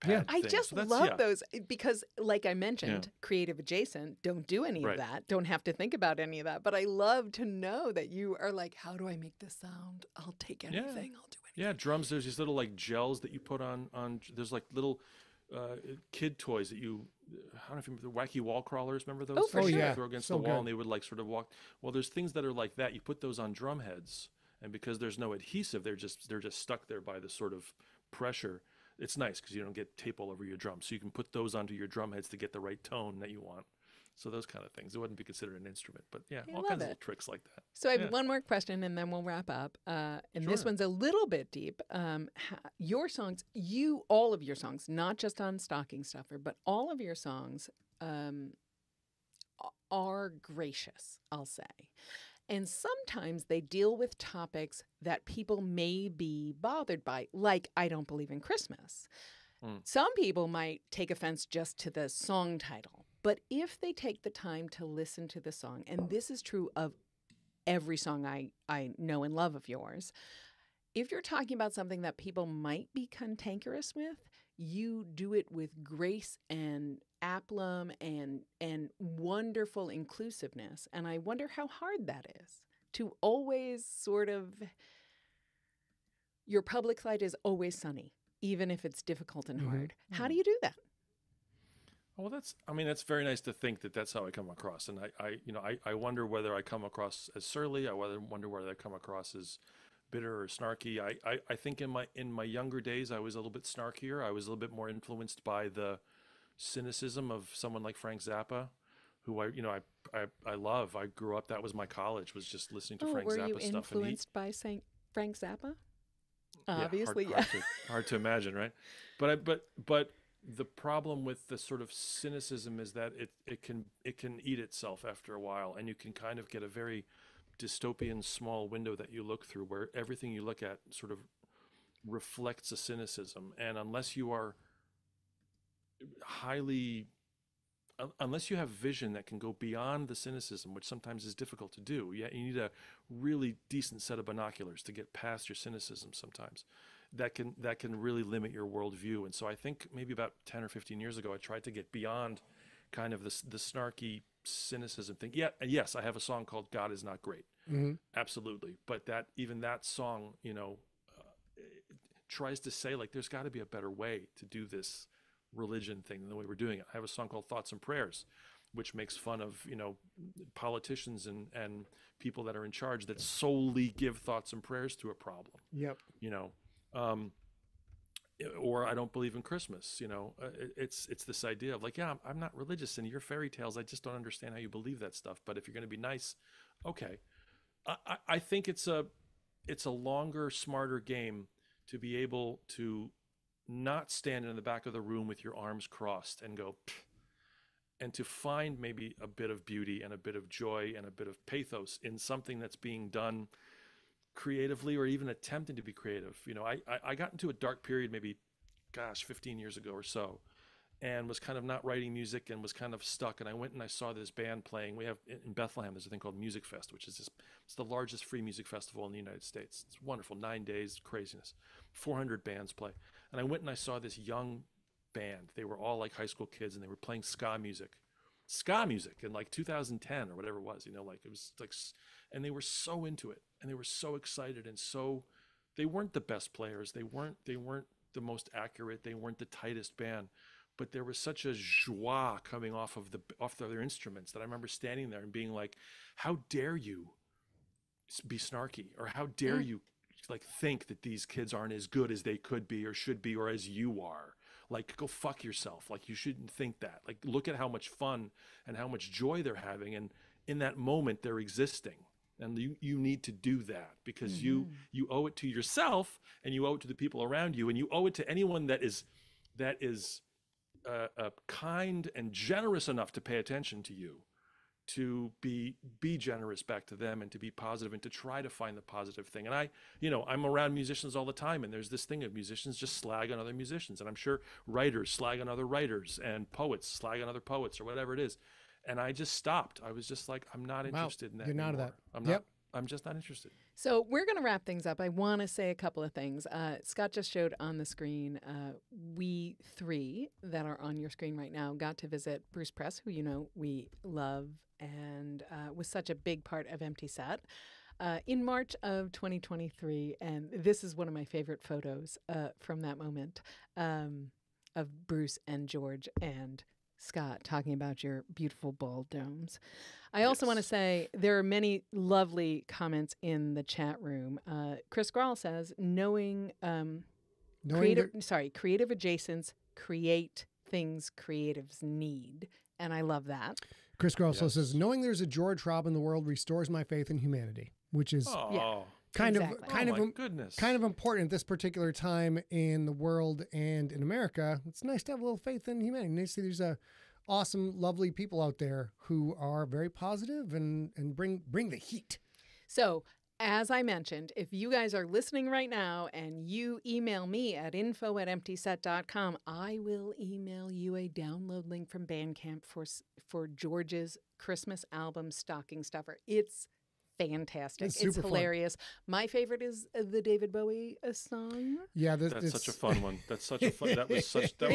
Yeah. I thing. just So that's- love yeah. those because, like I mentioned, creative adjacent, don't do any Right. of that, don't have to think about any of that. But I love to know that you are like, how do I make this sound? I'll take anything, I'll do anything. Yeah, drums. There's these little like gels that you put on. There's like little kid toys that you. I don't know if you remember the wacky wall crawlers. Remember those? Oh, for things you sure. throw against So the wall, good. and they would like sort of walk. Well, there's things that are like that. You put those on drum heads, and because there's no adhesive, they're just stuck there by the sort of pressure. It's nice because you don't get tape all over your drums. So you can put those onto your drum heads to get the right tone that you want. So those kind of things. It wouldn't be considered an instrument, but yeah, I all love kinds of it. little tricks like that. So I have Yeah. one more question, and then we'll wrap up. And this Sure. one's a little bit deep. Your songs, all of your songs, not just on Stocking Stuffer, but all of your songs are gracious, I'll say. And sometimes they deal with topics that people may be bothered by, like I don't believe in Christmas. Some people might take offense just to the song title. But if they take the time to listen to the song, and this is true of every song I know and love of yours, if you're talking about something that people might be cantankerous with, you do it with grace and aplomb and wonderful inclusiveness. And I wonder how hard that is to always sort of, your public light is always sunny, even if it's difficult and hard. How do you do that? Well, that's very nice to think that that's how I come across. And I wonder whether I come across as surly. I wonder whether I come across as bitter or snarky. I think in my younger days, I was a little bit snarkier. I was a little bit more influenced by the cynicism of someone like Frank Zappa, who I love. I grew up, that was my college, was just listening to Frank Zappa stuff. Were you influenced by Frank Zappa? Yeah, Obviously, hard to imagine, right? But the problem with the sort of cynicism is that it can eat itself after a while, and you can kind of get a very dystopian small window that you look through, where everything you look at sort of reflects a cynicism. And unless you are unless you have vision that can go beyond the cynicism, which sometimes is difficult to do, you need a really decent set of binoculars to get past your cynicism sometimes. That can really limit your worldview. And so I think maybe about 10 or 15 years ago, I tried to get beyond kind of the snarky cynicism thing. Yeah, yes, I have a song called "God Is Not Great," absolutely. But that song, tries to say, like, there's got to be a better way to do this religion thing than the way we're doing it. I have a song called "Thoughts and Prayers," which makes fun of politicians and people that are in charge that solely give thoughts and prayers to a problem. Yep. Or I don't believe in Christmas. It's this idea of like, yeah, I'm not religious, and your fairy tales, I just don't understand how you believe that stuff. But if you're going to be nice, okay. I think it's a longer, smarter game to be able to not stand in the back of the room with your arms crossed and go, pfft, and to find maybe a bit of beauty and a bit of joy and a bit of pathos in something that's being done creatively, or even attempting to be creative. I got into a dark period maybe 15 years ago or so, and was kind of not writing music and was kind of stuck. And I went and I saw this band playing. We have in Bethlehem, there's a thing called Music Fest, which is it's the largest free music festival in the United States. It's wonderful, 9 days, craziness, 400 bands play. And I went and I saw this young band. They were all like high school kids, and they were playing ska music in like 2010 or whatever it was, it was like, and they were so into it, and they were so excited, and so they weren't the best players. They weren't the most accurate. They weren't the tightest band, but there was such a joie coming off of their instruments that I remember standing there and being like, how dare you be snarky, or how dare you like think that these kids aren't as good as they could be or should be, or as you are. Like, go fuck yourself. Like, you shouldn't think that. Like, look at how much fun and how much joy they're having, and in that moment they're existing. And you need to do that because you owe it to yourself, and you owe it to the people around you, and you owe it to anyone that is kind and generous enough to pay attention to you, to be generous back to them, and to be positive, and to try to find the positive thing. And I'm around musicians all the time, and there's this thing of musicians just slag on other musicians, and I'm sure writers slag on other writers, and poets slag on other poets, or whatever it is. And I just stopped. I was just like, I'm not interested in that anymore. You're not of that. I'm just not interested. So we're going to wrap things up. I want to say a couple of things. Scott just showed on the screen, we three that are on your screen right now got to visit Bruce Press, who we love, and was such a big part of Empty Set, in March of 2023. And this is one of my favorite photos from that moment of Bruce and George and Scott talking about your beautiful bald domes. I also want to say there are many lovely comments in the chat room. Chris Grawl says, creative adjacents create things creatives need. And I love that. Chris Grawl also says, knowing there's a George Robb in the world restores my faith in humanity, which is kind of important at this particular time in the world and in America. It's nice to have a little faith in humanity. Nice to see there's a awesome, lovely people out there who are very positive and bring the heat. So, as I mentioned, if you guys are listening right now and you email me at info@emptyset.com, I will email you a download link from Bandcamp for George's Christmas album Stocking Stuffer. It's fantastic. It's super fun. hilarious. My favorite is the David Bowie song. Yeah, That's such a fun one. That's such a fun. That was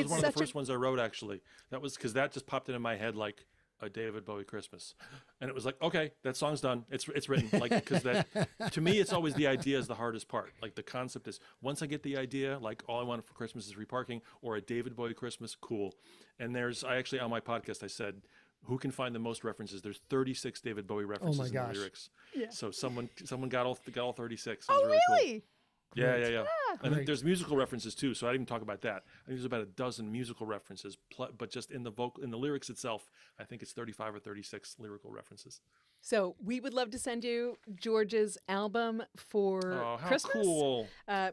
one of the first ones I wrote, actually. That was because that just popped into my head like a David Bowie Christmas, and it was like, okay, that song's done. It's written. Like, because that, to me, it's always the idea is the hardest part. Like, the concept is once I get the idea, like all I want for Christmas is free parking or a David Bowie Christmas, cool. And I actually on my podcast I said, who can find the most references? There's 36 David Bowie references in the lyrics. Yeah. So someone got all 36. It Oh, was really really? Cool. Yeah. And Great. there's musical references too, so I didn't even talk about that. I think there's about a dozen musical references, but just in the lyrics itself, I think it's 35 or 36 lyrical references. So we would love to send you George's album for How Christmas. cool!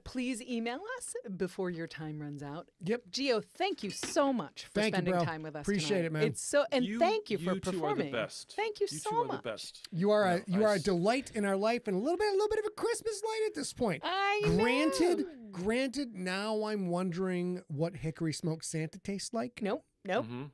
Please email us before your time runs out. Yep. Gio, thank you so much for Thank you, spending bro. time with us. Appreciate tonight. it, man. It's so thank you for you two performing. are the best. Thank you, You so two are much. the best. You are No, a delight in our life and a little bit of a Christmas light at this point. I Granted, know. granted. Now I'm wondering what hickory smoked Santa tastes like. Nope. Mm-hmm.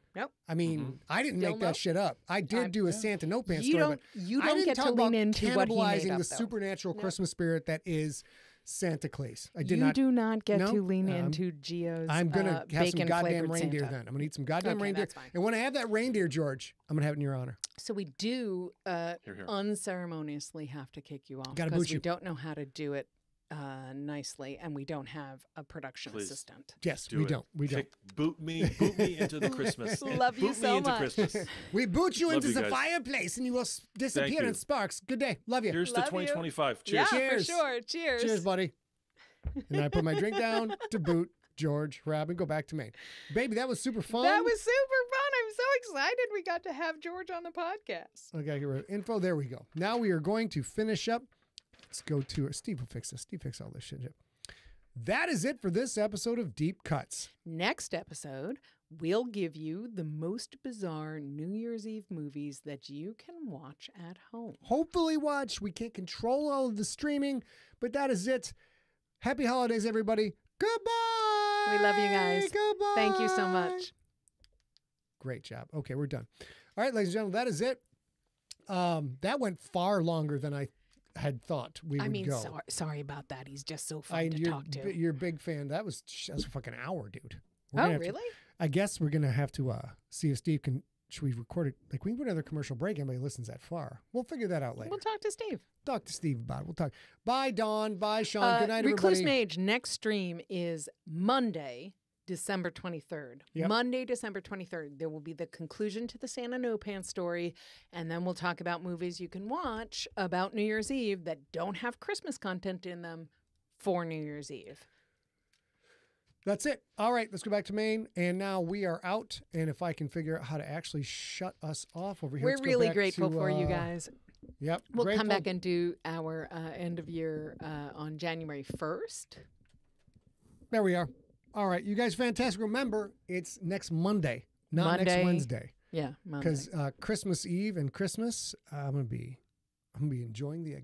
I mean, I didn't Still make that nope. shit up. I did do a Santa No Pants You story, don't- but you I don't didn't get talk to lean about into what he made cannibalizing up, the though. supernatural Nope. Christmas spirit that is Santa Claus. I did You not. do not get No? to lean into Gio's. I'm gonna have some goddamn bacon-flavored reindeer Santa. then. I'm gonna eat some goddamn Okay, reindeer. that's fine. And when I have that reindeer, George, I'm gonna have it in your honor. So we do Here. unceremoniously have to kick you off Gotta because boot we you. don't know how to do it nicely, and we don't have a production Please. assistant. Yes, Do we it. don't. We don't. Boot me into the Christmas. Love you boot so me into much. Christmas. We boot you Love into you the guys. fireplace, and you will disappear you. in sparks. Good day. Love you. Here's to Love you. 2025. Yeah, Cheers. for Cheers. sure. Cheers. Cheers, buddy. And I put my drink down to boot George, Rob, and go back to Maine. Baby, that was super fun. That was super fun. I'm so excited we got to have George on the podcast. Okay, get rid of info. There we go. Now we are going to finish up. Let's go to Steve will fix this. Steve fix all this shit. That is it for this episode of Deep Cuts. Next episode, we'll give you the most bizarre New Year's Eve movies that you can watch at home. Hopefully watch. We can't control all of the streaming, but that is it. Happy holidays, everybody. Goodbye. We love you guys. Goodbye. Thank you so much. Great job. Okay, we're done. All right, ladies and gentlemen, that is it. That went far longer than I had thought we would go. Sorry about that. He's just so fun to talk to. You're a big fan. That was a fucking hour, dude. Oh, really? I guess we're gonna have to see if Steve can. Should we record it? Like we put another commercial break. Anybody listens that far? We'll figure that out later. We'll talk to Steve. Talk to Steve about it. We'll talk. Bye, Dawn. Bye, Sean. Good night, Recluse everybody. Mage, next stream is Monday, December 23rd. Yep. Monday, December 23rd. There will be the conclusion to the Santa No Pants story, and then we'll talk about movies you can watch about New Year's Eve that don't have Christmas content in them for New Year's Eve. That's it. All right, let's go back to Maine. And now we are out. And if I can figure out how to actually shut us off over here. We're let's go really back grateful to, for you guys. Yep. We'll come grateful. back and do our end of year on January 1st. There we are. All right, you guys, fantastic. Remember, it's next Monday, not next Monday. Wednesday, Yeah, Monday. because Christmas Eve and Christmas, I'm gonna be enjoying the